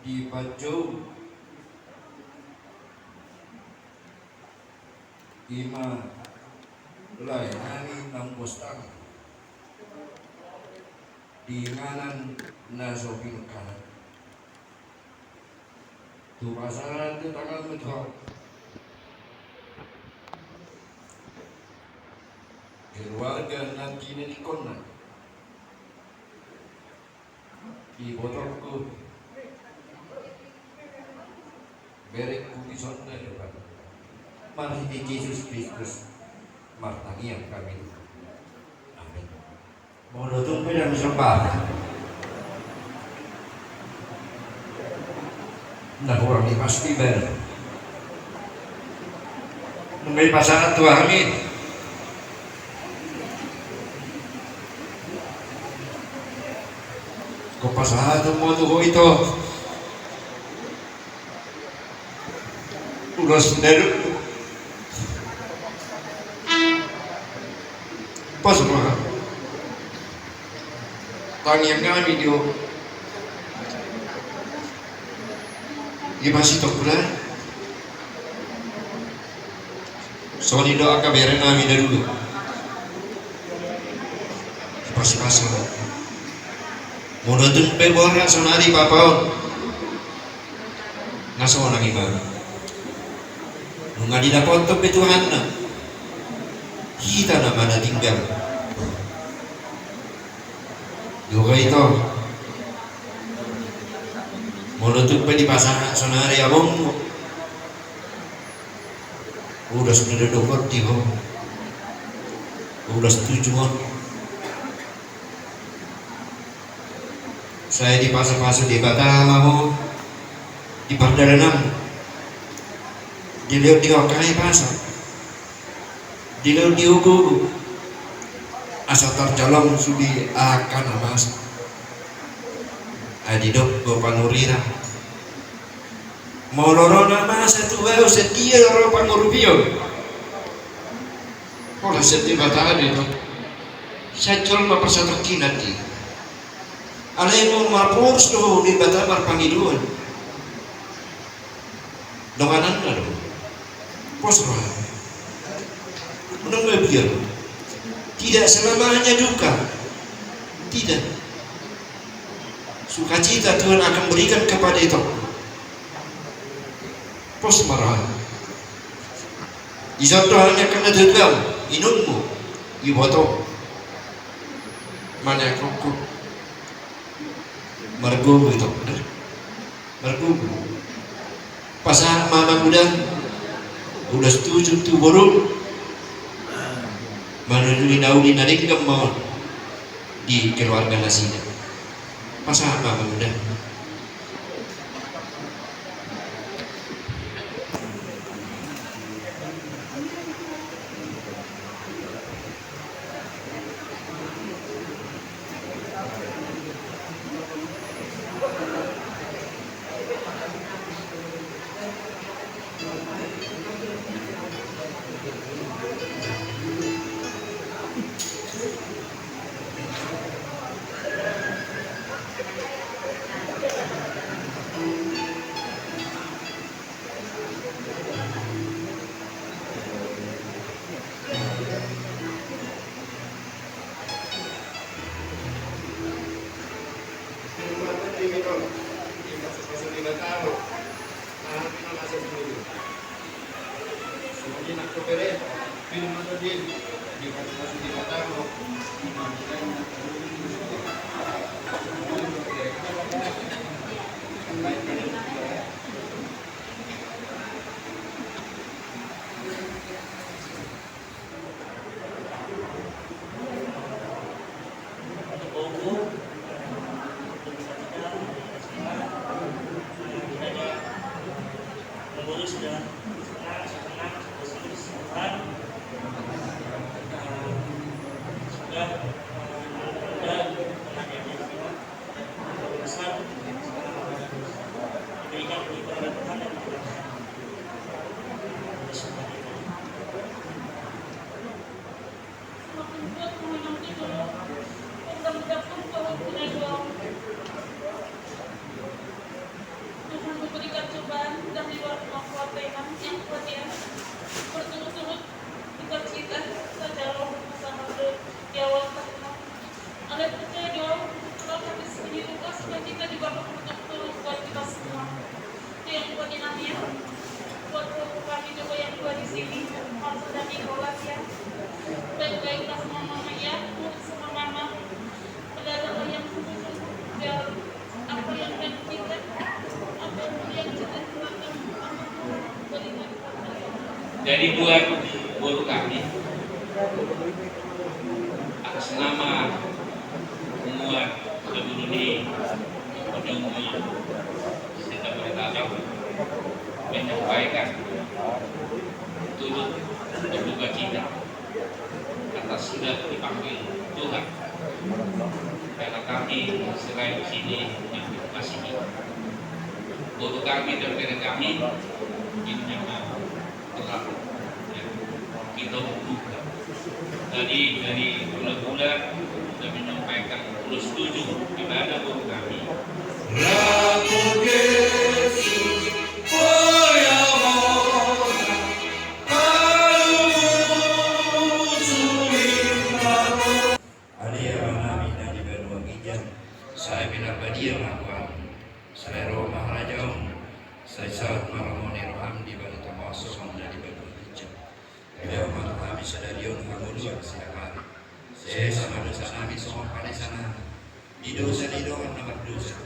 Di pajau ima lainani nang postang di nganan nasopilkan tu pasangan tu tangan medhok keluarga nanti ini kona di botolku berek kubison na depan mari di Yesus Kristus martangian kami amin mau nutong pinang sembah nah orang ini pasti ber may pasangan Tuhan amin kung pasahan mo ko ito udah sendiri pas mah tangian kami dia masih tak pula soalnya doa kabaran kami dulu pas mau nonton pebora sonari papaon ngaso nang iba nunga didapotok be Tuhan na kita na mana tinggal juga itu mau nonton pe di pasangan sonari abong udah sudah dokter tiho udah setuju mon saya di pasar-pasar di Batam mau di Pardaranam dilihat di Okai pasar dilihat di Ugu asal tercolong sudi akan amas adidok gopanurira mau lorona mas itu baru setia loro pangurupio pola setia Batam itu saya jual mapasa terkinati alay mo mapurs do di Batamar Pangiluan donganan na do posra unang mabiar tidak selamanya duka tidak sukacita Tuhan akan berikan kepada itu pos marah isap hanya kena dedam inunmu iboto mana kok mergo gitu mergo pasang mama udah setuju tuh baru menuju naudi narik mau di keluarga nasinya pasang mama muda Jadi buat guru kami, atas nama umat Keburundi Ujung Sita Beritahu menyampaikan turut berduka cita atas sudah dipanggil Tuhan, karena kami selain di sini masih guru kami dan guru kami ini memang telah kita buka. Tadi dari bulan-bulan sudah menyampaikan tulus setuju kepada guru kami. Saya binar badia makuan, saya roh maharajaun, saya saat maramoni roham di balik termasuk menjadi berbicara. Beliau kami sedarion hamuluan siapari. Saya sama dosa kami semua pada sana. Di dosa nomor dosa.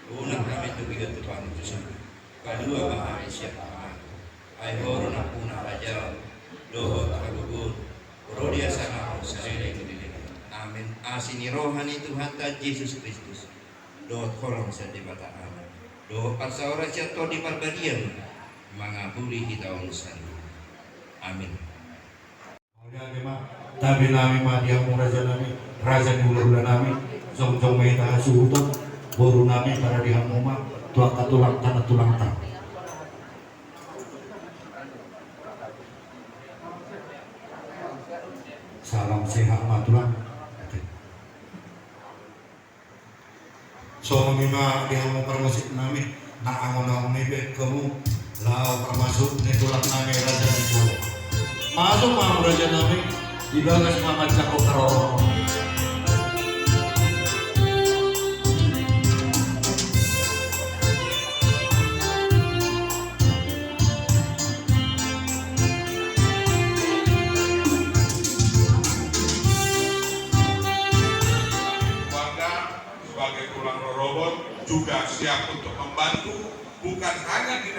Unang kami itu bigat Tuhan itu sana. Kedua bahari siapa? Aihoro napuna raja, doho tagugur, rodia sana saya itu di. Amin. Asini rohani Tuhan dan Yesus Kristus. Doa kolong sedebata anak. Doa pasauran jatuh di perbadian. Mengabuli kita urusan. Amin. Tabi nami madiamu raja nami, raja gula nami, jong meta suhutan, boru nami para dihamuma, tulang tanah tulang tanah. Salam sehat matulah. So mima dihamu permasuk nami, nak angon mebe kamu, lau permasuk nitulang nami raja nitulang. Masuk mau raja nami. Dibagas Muhammad Cakok Karoro. Keluarga sebagai tulang robot juga siap untuk membantu, bukan hanya di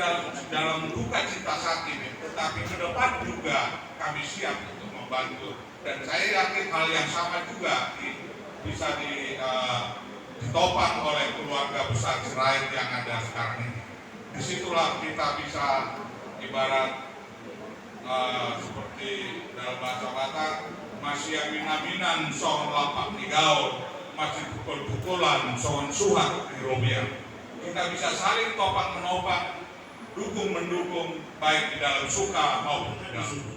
dalam duka cita saat ini, tetapi ke depan juga kami siap untuk membantu. Dan saya yakin hal yang sama juga bisa ditopang oleh keluarga besar Israel yang ada sekarang ini. Disitulah kita bisa ibarat seperti dalam bahasa Batak, masih aminan sohon lapak di gaul, masih pukul-pukulan sohon suhat di robian. Kita bisa saling topang menopang, dukung mendukung, baik di dalam suka maupun di dalam duka.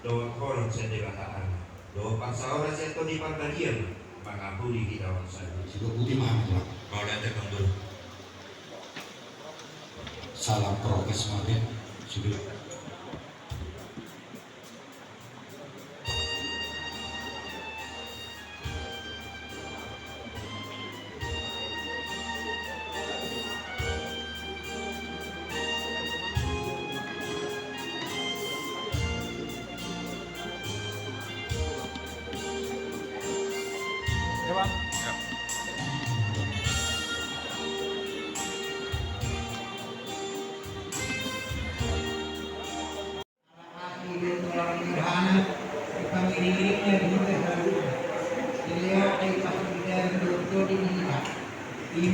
Doa kolong sedekatan, doa pasauran seto di perbadian, mengampuni kita urusan. Sudah putih mana? Mau datang kembali. Salam prokes makin sudah. Di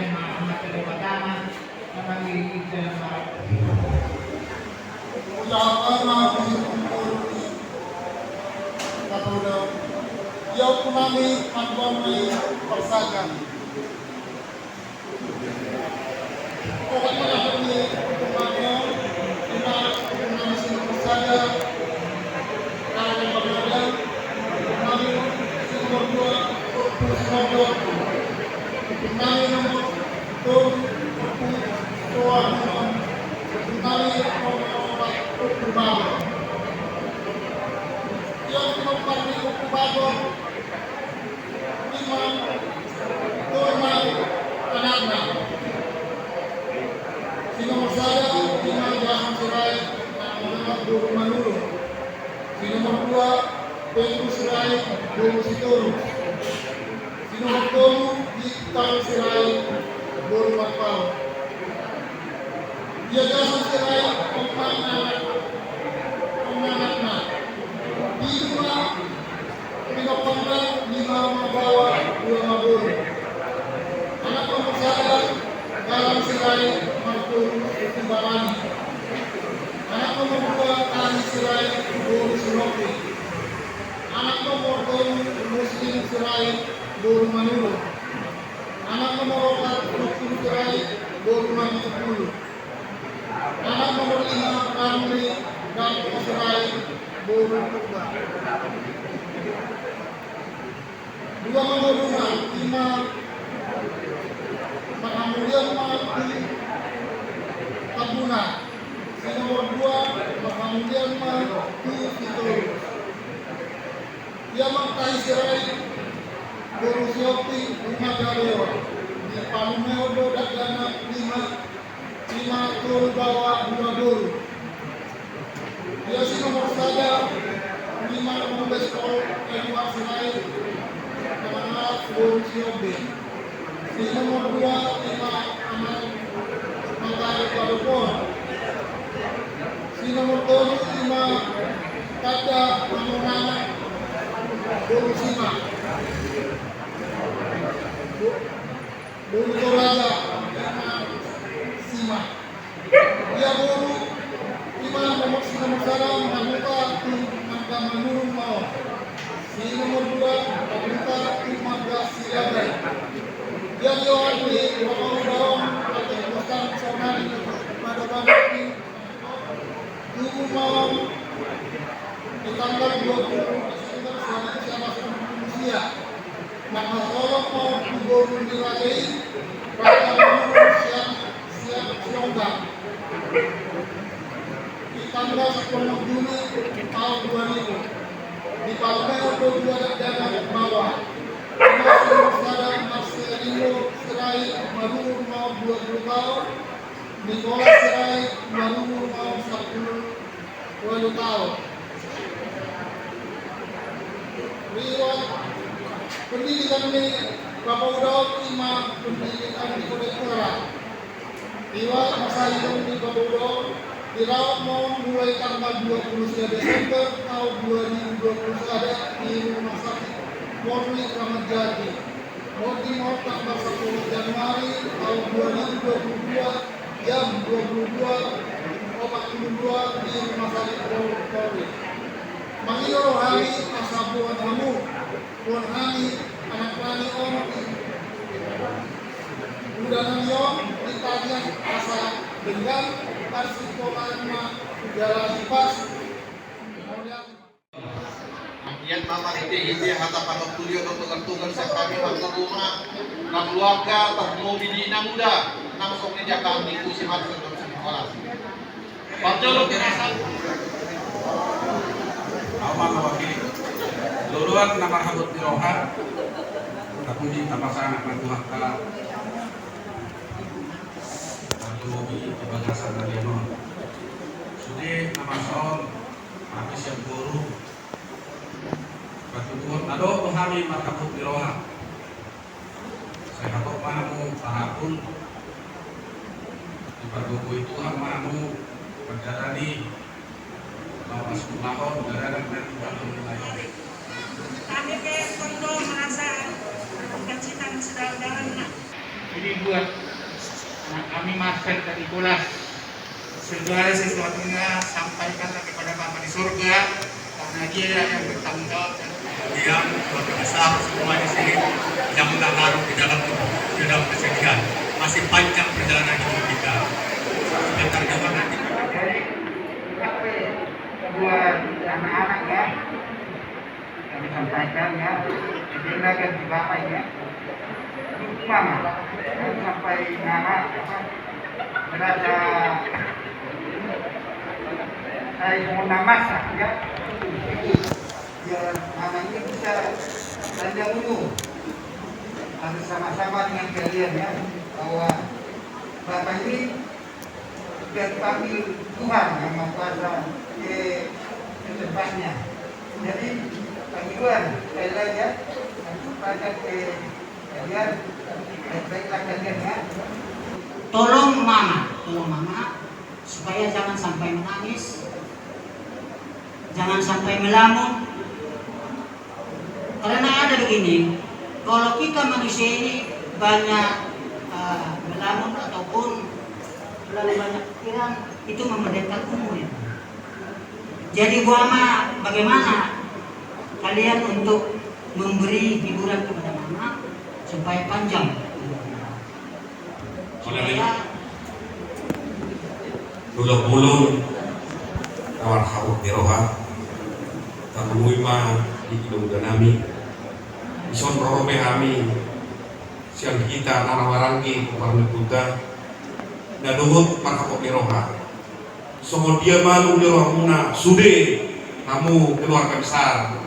mana Kunami Magwamay Persagan. Pokoknya kami kemarin kunami sini Persada kami berada kunami nomor 2 kunami nomor 2 kunami nomor 4 yang kami Kubago Turman Ananda si nomor saya Imam Jahan Sirai Muhammad Guru Manulu si nomor 2 Pedro Sirai Guru Sitorus si nomor 2 Iqbal Sirai Guru Matpau dia Jahan Sirai Omang Anakna Bima Pinopanda 5 Mabawa 2 Mabur anak nomor saya Galang Sirai Martul Timbarani anak nomor 2 Kali Sirai Guru Suropi anak nomor 2 Muslim Sirai Guru Manulu anak nomor 4 Rukun Sirai Guru Manulu anak nomor 5 Ramli dan Sirai Guru Kubah 2 nomor 5 Mahamulian Mahdi Tabuna si nomor 2 Mahamulian Mahdi Sitorus dia Mangkai Sirai Guru Siopi Rumah Gadewa di Palumeodo Dagana 5 Guru Bawa 2 Guru dia si nomor saja 5 nomor Beskol Edward Sirai Kemangat Guru Siopi di nomor 2 Amal Mangkai Padopon di nomor 5 Kada Manunana Guru Sima Guru Toraja Sima dia Guru 5 nomor sarang Manuka Mangka Manurung Mau di nomor 2 Manuka Mangka Silabai dia diwakili Bapak Udawang atau Bukan Sonari pada Bani Dulu malam di tanggal 20 Desember 2019 maka tolong mau digorong dirajai pada menurut siap Sionggang di tanggal 10 Juni tahun 2000 di Palmeo 2 Dana Bawah Masih Sadar Marcelino Sirai Manurung mau 20 tahun Nicolas Sirai Manurung mau 10 tahun riwayat pendidikan ini Bapak Udawang 5 pendidikan di Kota Kuala riwayat masa hidup di Bapak Udawang dirawat mau mulai tanggal 23 Desember tahun 2021 di Rumah Sakit Polri Kramat Jati. Mau tanggal 10 Januari tahun 2022 jam 22.42 di Rumah Sakit Polri. Mangio rohani asabuan hamu, puan hani anak rani om, udanan yom ditanya asa dengan parsikolanma jalan pas. Yan mama hindi hatapan ng tulyo ng tugal-tugal sa kami magkaruma ng luwaga at mobili na muda ng soknidya kami ko si Marcel doon sa Nicolas. Pagtulog kinasan. Ako mga wakili. Luluan na mahabot ni Rohan. Kapuji tapasan ng Tuhan ka. Pagtulogi ibagasan na liyanon. Sudi namason. Mati siyang guru. Pagtutuhon ado tuhami makaput ni Rohan. Saya hakot manamu pahapun. Di pagbubuhi Tuhan manamu pagdarani. Bapak Sekulahon, darah dan mulai. Kami ke Kondo merasa kecintaan saudara-saudara. Jadi buat kami Marcel dari Nicolas segala sesuatunya sampaikanlah kepada Bapa di surga, karena Dia yang bertanggung jawab dan yang keluarga besar semua di sini yang larut di dalam kesedihan. Masih panjang perjalanan hidup kita. Sebentar juga nanti. Buat anak-anak ya, kami sampaikan ya, silakan di Bapak ya. Mama, sampai nama merasa saya mau masak ya, biar anak ini bisa belanja dulu. Harus sama-sama dengan kalian ya, bahwa Bapak ini sudah dipanggil Tuhan yang Maha Kuasa ke tempatnya. Jadi panggilan sekali lagi ya, pada ke kalian, baik-baiklah kalian ya. Tolong mama supaya jangan sampai menangis, jangan sampai melamun. Karena ada begini, kalau kita manusia ini banyak melamun ataupun terlalu banyak pikiran, itu memendekkan umur ya. Jadi mama, bagaimana kalian untuk memberi hiburan kepada mama supaya panjang? Dulu bulun kawan hawak di roha tamu ima di kidung danami ison rome kami siang kita nanawarangi kumarni puta daduhut makapok di roha somo dia malu di roha muna sude namu keluarga besar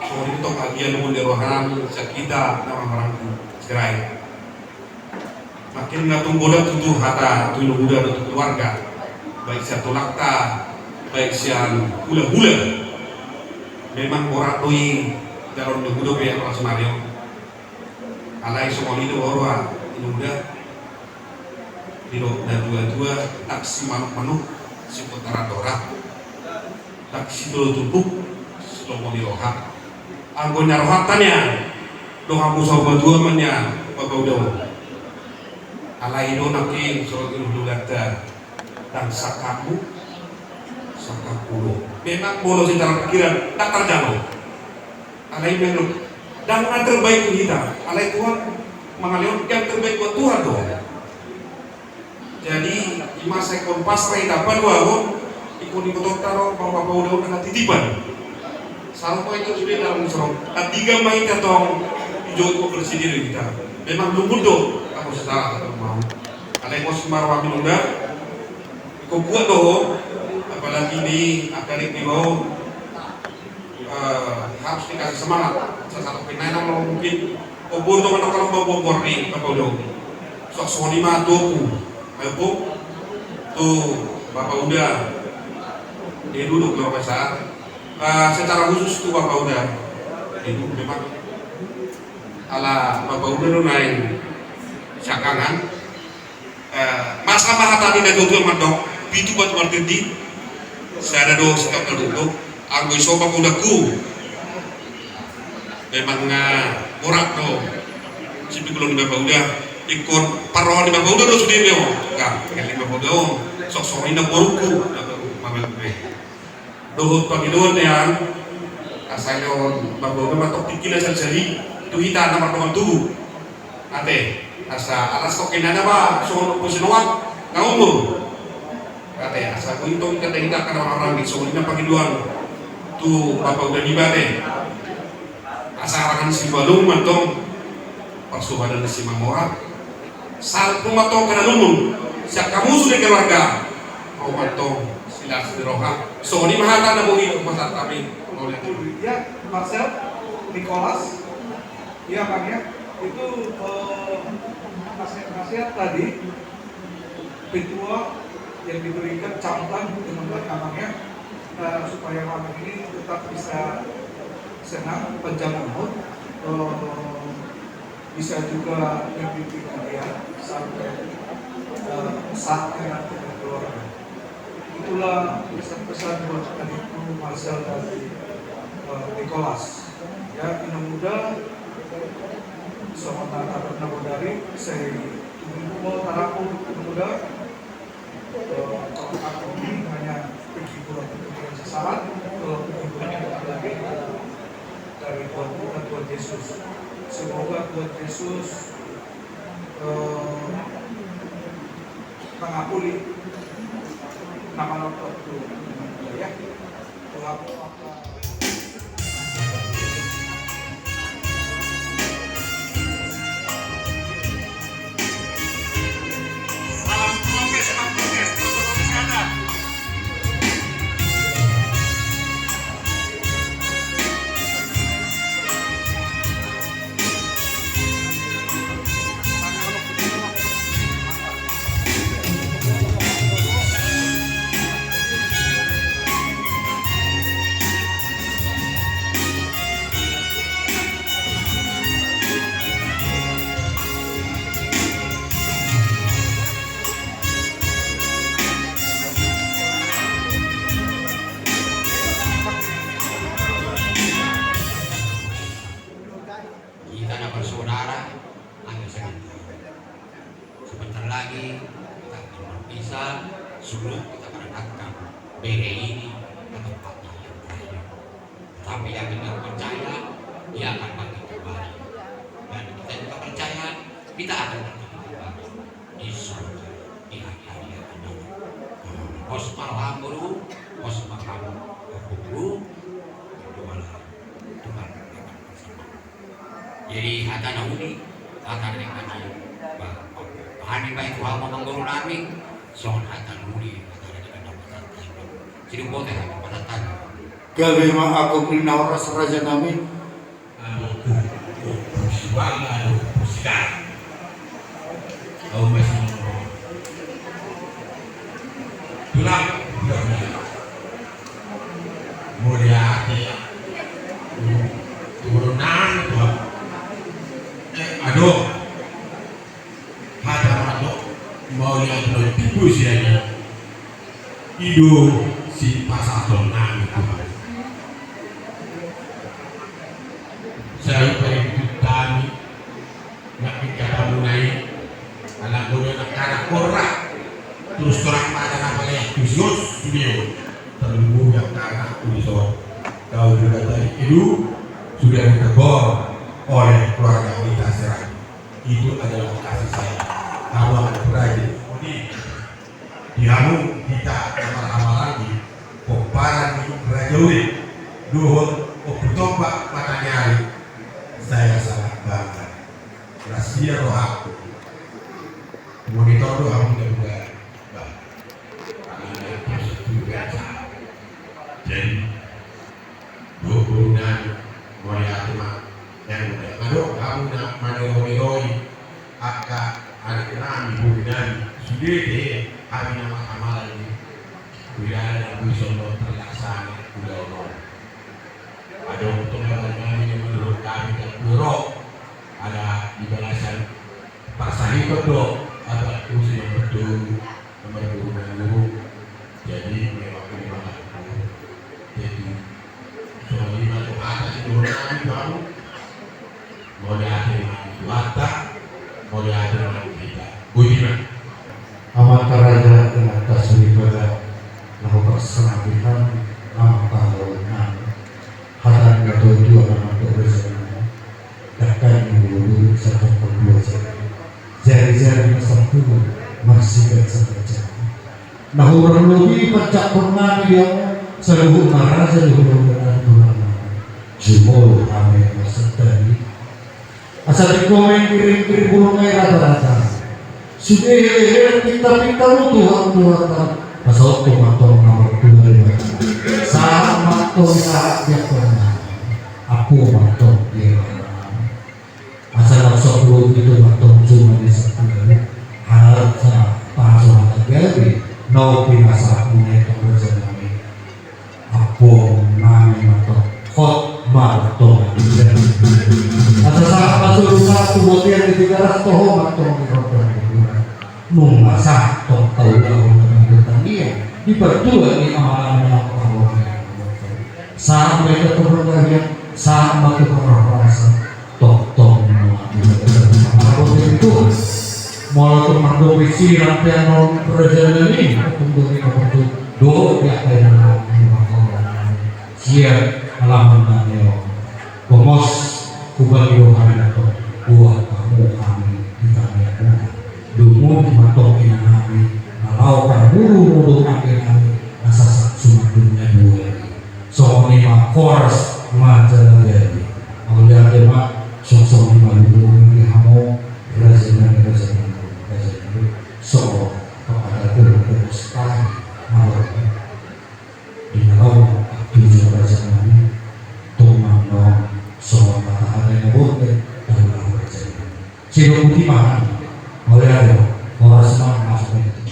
somo itu bagian di roha nami siang kita nanawarangi serai makin ngatung bodak tutuh hata tujuh muda untuk keluarga, baik siang tulakta, baik siang hula-hula. Memang orang tui dalam hidup ya orang Semario. Alai semua itu orang itu muda, hidup dan dua taksi manuk si putara dorak, taksi dulu tubuh, slomo di rohak. Anggonya rohakannya, doa musuh berdua menya, bapak udah. Alai do nakin surat ilulata dan sakamu memang bolos dalam pikiran tak terjangkau. Alai menurut dan yang terbaik kita alai Tuhan mengalir yang terbaik buat Tuhan dong. Jadi masa ekor pasrai dapat wahon ikut ikut taruh bapak udah dengan titipan sampai itu sudah dalam serong dan tiga main katong hijau bersih diri kita memang belum mudah aku sesalah atau mau alai kos marwah minunda kau buat doh apalagi di akademik di bawah harus dikasih semangat satu pemain mau mungkin obor tuh kalau mau bor nih apa udah sok sonima tuh aku tuh bapak udah dia duduk kalau besar secara khusus tuh bapak udah itu memang ala bapak udah naik cakangan masalah tadi dari tuh mandok itu buat marketing saya ada doa sikap dulu aku sobat udaku memang murah tuh si belum di bapak udah ikut parohan di bapak udah tuh sudah dia enggak yang bapak udah sok ini baruku mamel gue doa pagi doa yang asalnya bapak udah matok tikilah jadi itu kita nama teman tubuh ate asa alas tokin ada ba so pusinuan ngaumur kate asa ko itu kate kita kana orang so ina pagiduan tu bapak udah dibate asa arangan si balung matong persubadan si mamora sal kumatong kana lumung siap kamu sudah keluarga mau matong silas di roha so ni mahata na buhi masa kami oleh ya Marcel Nicholas ya Bang ya itu nasihat tadi ritual yang diberikan campuran dengan namanya supaya malam ini tetap bisa senang panjang umur bisa juga mimpi dia sampai saatnya nanti berkeluarga. Itulah pesan-pesan buat adikku Marcel dari Nicholas ya mudah sama anak dari saya tunggu mau tarapu mudah aku ini hanya pergi pulang untuk sesaat, kalau pergi pulang lagi dari Tuhan kita Tuhan Yesus. Semoga Tuhan Yesus mengampuni nama waktu ya. Tuhan kita ada bersaudara, hanya sebentar. Sebentar lagi kita akan berpisah sebelum kita menetapkan bere ini ke tempatnya yang terakhir. Tapi yang kita percaya, dia akan bangkit kembali. Dan kita juga percaya, kita akan bertemu kembali di surga di hari-hari yang akan datang. Osmar Hamburu, Osmar Hamburu, berdoalah Tuhan akan bersama. Jadi hata nauni, hata dengan bahani baik Tuhan mengguru nami, soal hata nauni, hata dengan dapat jadi boleh hati pada tanya. Kalima aku minauras raja kami. Bersuara, bersikap. Kau masih pulang, mulia hati, turunan tuh. Aduh, mau lihat lo tipu sih aja. Hidup si pasatong nami Tuhan. Saya pergi kami nak kita mulai anak muda nak anak korak terus terang pada namanya Yesus video terlalu yang anak tulisan kau juga tadi itu sudah ditegur oleh keluarga kita sekarang. Itu adalah kasih saya. Kamu akan berajin. Di anu kita amal lagi. Koparan itu berajauhi. Duhun, tombak mata nyari. Saya sangat bangga. Rahasia roh aku. Monitor doa mudah-mudahan. Jadi, duhunan mulai atma yang mudah. Aduh, kamu nak maniroi akak anak nami bukan sudah deh kami nama amal ini wilayah yang bisa terlaksana sudah orang. Ada untuk kami yang menurut kami dan buruk ada di balasan pasani kedua ada kursi yang betul nomor guru. Jadi memang terima kasih. Jadi soalnya itu atas itu kami baru mau diakhiri watak mau diakhiri kita budiman Amata raja dengan tasbih pada lahu persenabihan amata lawan hadan gato dua nama berzana takkan mulu serta kedua jari-jari satu masih bersaja nahu lebih pecah pernah dia seluruh marah seluruh dengan Tuhan jumol ame masetani asal dikomen kirim-kirim burung air rata-rata sudah pintar-pintar lu Tuhan pasal tomatong nomor 2 sama tomat yang pernah aku matong dia asal masuk lu itu matong cuma di sebelah harus pasal terjadi no pinasa punya kebersamaan aku nami matong hot matong asal saat masuk satu botian di 300 toh matong nung masak tong tahu dengan pertanian di berdua ini amalan yang Allah sampai ketemu kalian sama keperluan tong itu mau teman domisi rantai perjalanan ini untuk siya alaman natin bumos kubaliyo kami na to buhat kamu kami di kami mo dumod matong inami nalaw ka buru-buru kami nasasak sumatun niya buhay so ni mga chorus mga jalagay ang lihat dia mak sok-sok ni malu ni hamo razinan so kepada guru staf malu di dalam tujuh raja nabi tumang no so matahari na bote dan malu raja sino putih mahal oleh ada orang semua masuk itu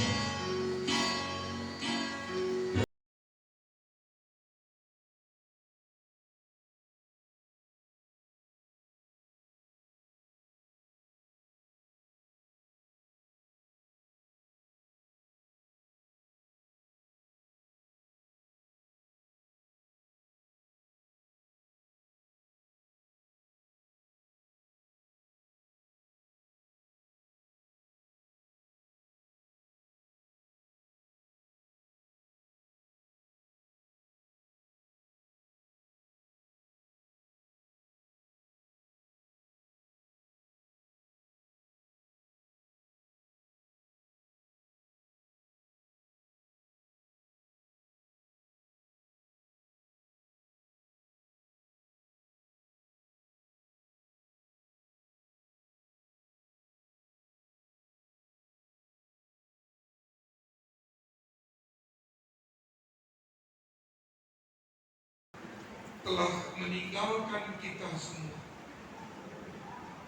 telah meninggalkan kita semua.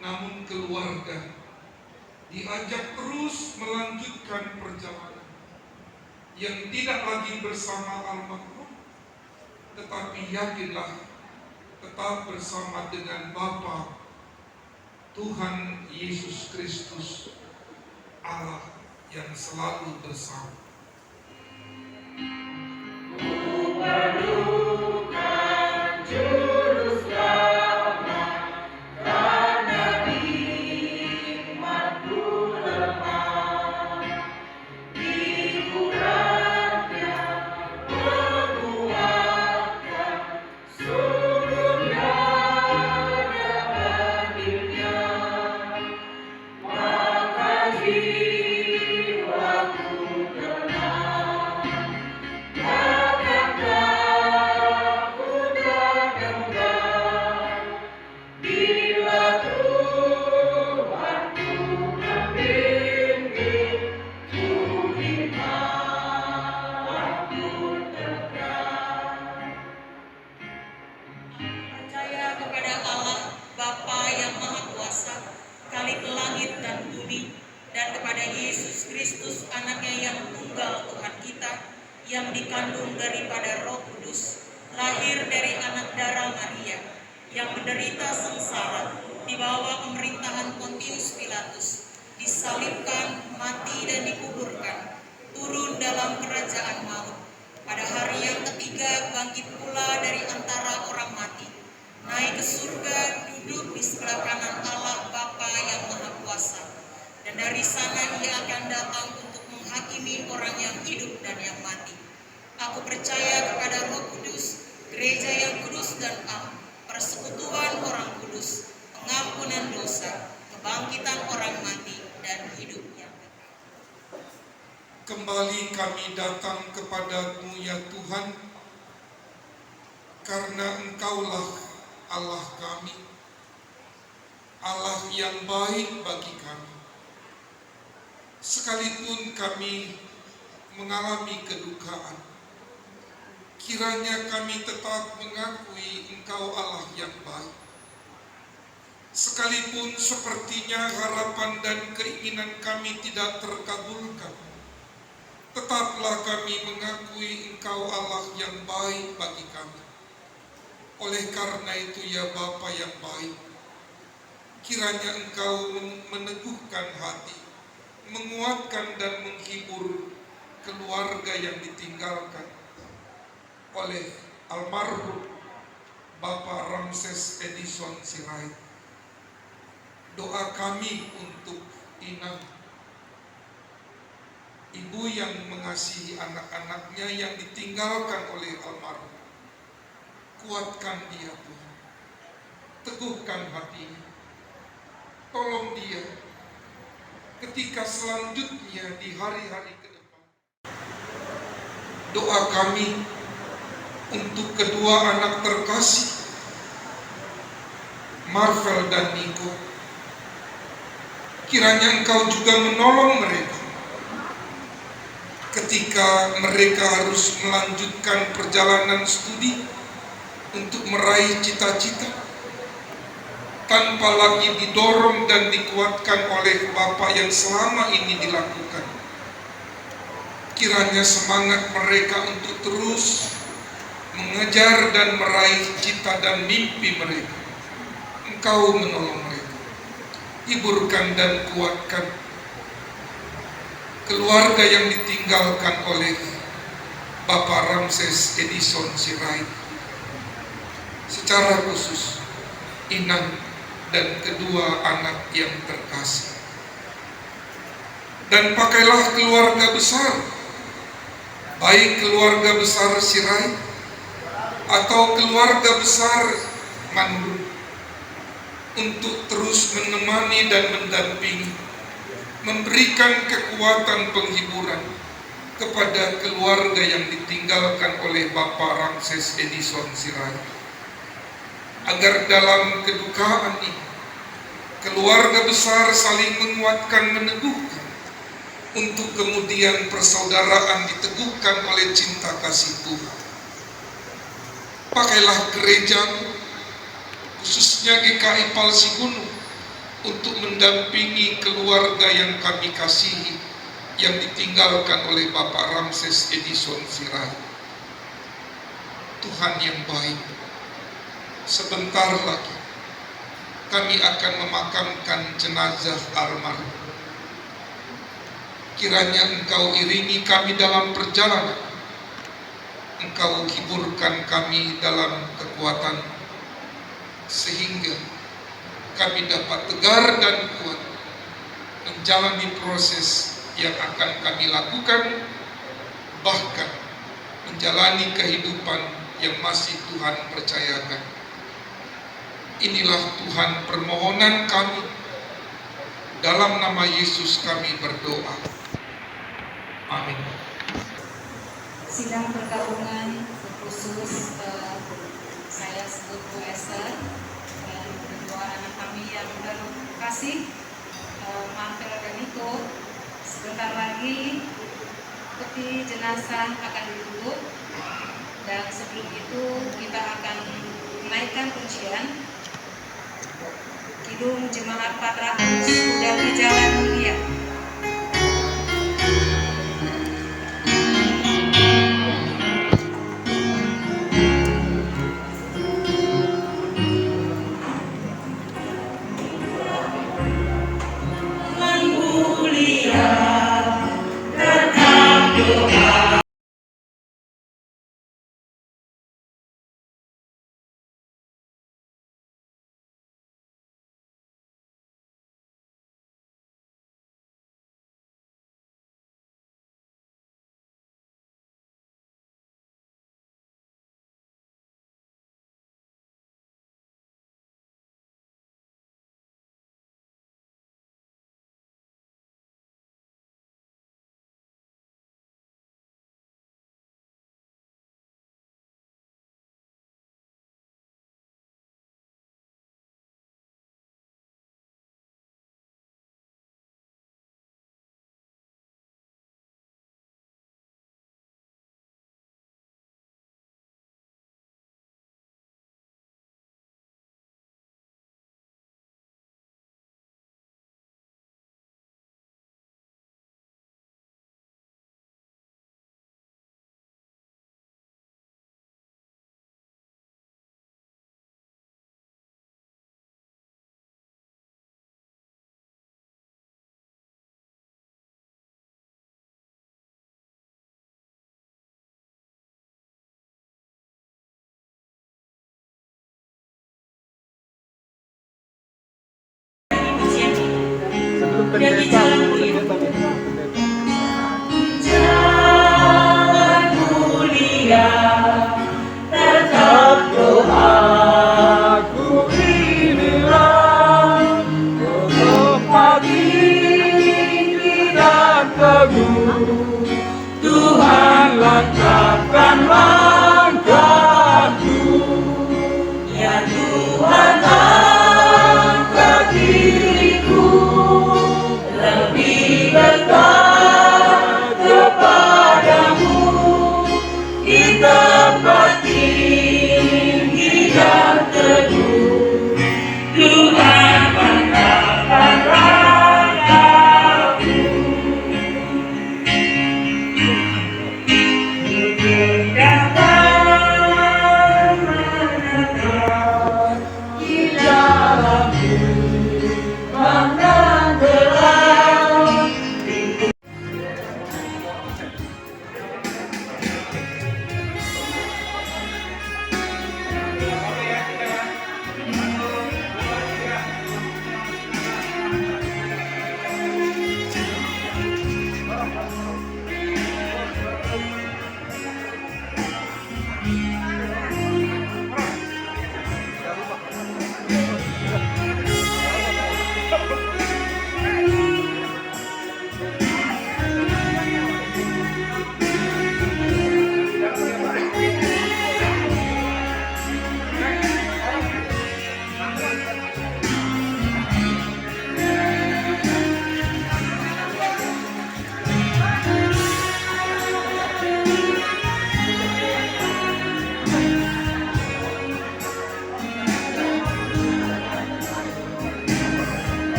Namun keluarga diajak terus melanjutkan perjalanan yang tidak lagi bersama almarhum, tetapi yakinlah tetap bersama dengan Bapa Tuhan Yesus Kristus, Allah yang selalu bersama. yang dikandung daripada Roh Kudus, lahir dari anak darah Maria, yang menderita sengsara di bawah pemerintahan Pontius Pilatus, disalibkan, mati dan dikuburkan, turun dalam kerajaan maut. Pada hari yang ketiga bangkit pula dari antara orang mati, naik ke surga, duduk di sebelah kanan Allah Bapa yang Maha Kuasa, dan dari sana Ia akan datang untuk menghakimi orang yang hidup dan yang mati. Aku percaya kepada Roh Kudus, gereja yang kudus dan am, persekutuan orang kudus, pengampunan dosa, kebangkitan orang mati, dan hidup yang kekal. Kembali kami datang kepadamu ya Tuhan, karena Engkaulah Allah kami, Allah yang baik bagi kami. Sekalipun kami mengalami kedukaan, kiranya kami tetap mengakui Engkau Allah yang baik. Sekalipun sepertinya harapan dan keinginan kami tidak terkabulkan, tetaplah kami mengakui Engkau Allah yang baik bagi kami. Oleh karena itu ya Bapa yang baik, kiranya Engkau meneguhkan hati, menguatkan dan menghibur keluarga yang ditinggalkan oleh almarhum Bapak Ramses Edison Sirait. Doa kami untuk Ina, ibu yang mengasihi anak-anaknya yang ditinggalkan oleh almarhum. Kuatkan dia Tuhan, teguhkan hatinya, tolong dia ketika selanjutnya di hari-hari ke depan. Doa kami untuk kedua anak terkasih, Marvel dan Niko. Kiranya Engkau juga menolong mereka ketika mereka harus melanjutkan perjalanan studi untuk meraih cita-cita, tanpa lagi didorong dan dikuatkan oleh Bapa yang selama ini dilakukan. Kiranya semangat mereka untuk terus mengejar dan meraih cita dan mimpi mereka, Engkau menolong mereka, hiburkan dan kuatkan keluarga yang ditinggalkan oleh Bapak Ramses Edison Sirait, secara khusus Inang dan kedua anak yang terkasih. Dan pakailah keluarga besar, baik keluarga besar Sirait atau keluarga besar Manur, untuk terus menemani dan mendampingi, memberikan kekuatan penghiburan kepada keluarga yang ditinggalkan oleh Bapak Ramses Edison Sirait, agar dalam kedukaan ini keluarga besar saling menguatkan, meneguhkan, untuk kemudian persaudaraan diteguhkan oleh cinta kasih Tuhan. Pakailah gereja, khususnya GKI Palsi Gunung, untuk mendampingi keluarga yang kami kasihi yang ditinggalkan oleh Bapak Ramses Edison Sirait. Tuhan yang baik, sebentar lagi kami akan memakamkan jenazah almarhum. Kiranya Engkau iringi kami dalam perjalanan, Engkau hiburkan kami dalam kekuatan, sehingga kami dapat tegar dan kuat menjalani proses yang akan kami lakukan, bahkan menjalani kehidupan yang masih Tuhan percayakan. Inilah Tuhan permohonan kami, dalam nama Yesus kami berdoa. Amin. Sidang pergabungan khusus saya sebut Bu Esther dan kedua anak kami yang terkasih, Marvel dan Niko. Sebentar lagi peti jenazah akan ditutup, dan sebelum itu kita akan menaikkan pujian Kidung Jemaat 400 dari Jalan Mulia.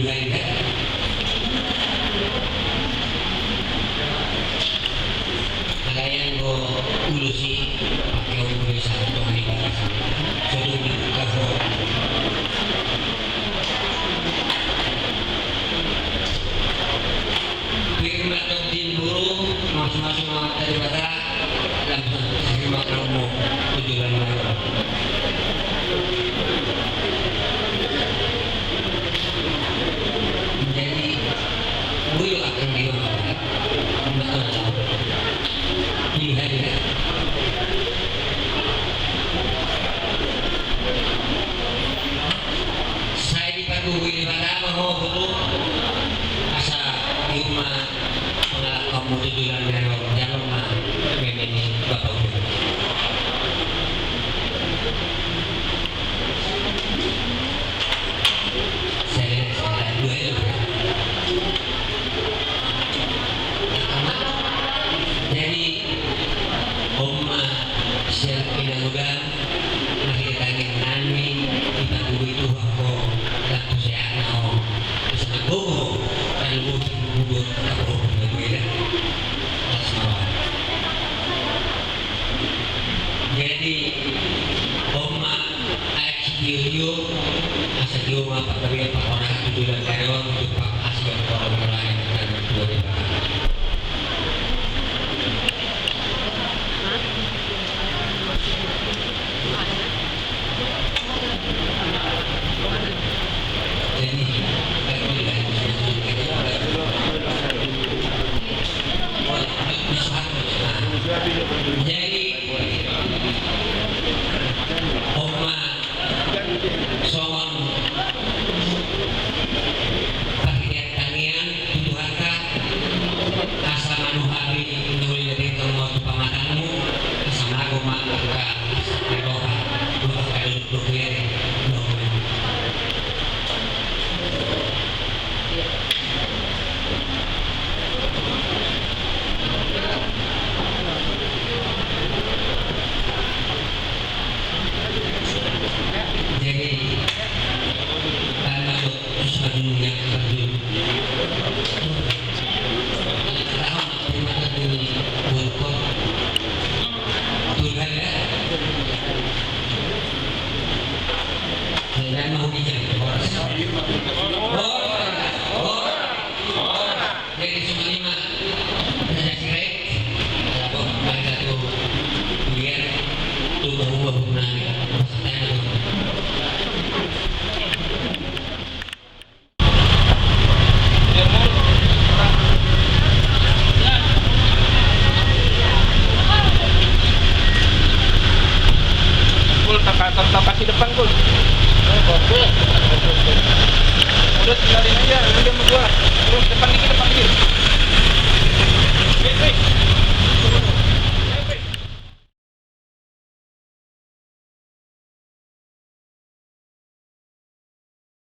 Tuduhan kan? Kalian go ulusi pakai umur satu hari bahasa sudah dibuka kok. Firman din guru masing-masing daripada langsung terima kamu tujuan mereka. Jadi bulu akan dilakukan betul pilihan ini. Saya dipandu di mana mau dulu asa di rumah mengalak kamu tujuan mereka jangan mah memeni bapak udah. Saya dua itu. Jadi Oma siap pinang-udang mahirangin nani kita dulu itu aku laku sehat nao bisa nagogo kalau bubur aku berbeda asmawan. Jadi Oma Akhiyo asa dia apa tapi pak orang itu dan karyawan untuk pak asal orang lain dan dua di jadi Oma songon pakai tangian tuduhaka asa manuhari nuli dari kamu pamatanmu sama aku maka meroha dua kali berkuyer jadi karena sebagian yang tahun terima kasih untuk Tuhan ya dan mau dijadi jadi cuma 5 ada siret kalau mereka tuh biar tuh bahwa hubungan Tentang kaki depan Kul. Udah tinggalin aja, udah sama gua. Terus depan dikit.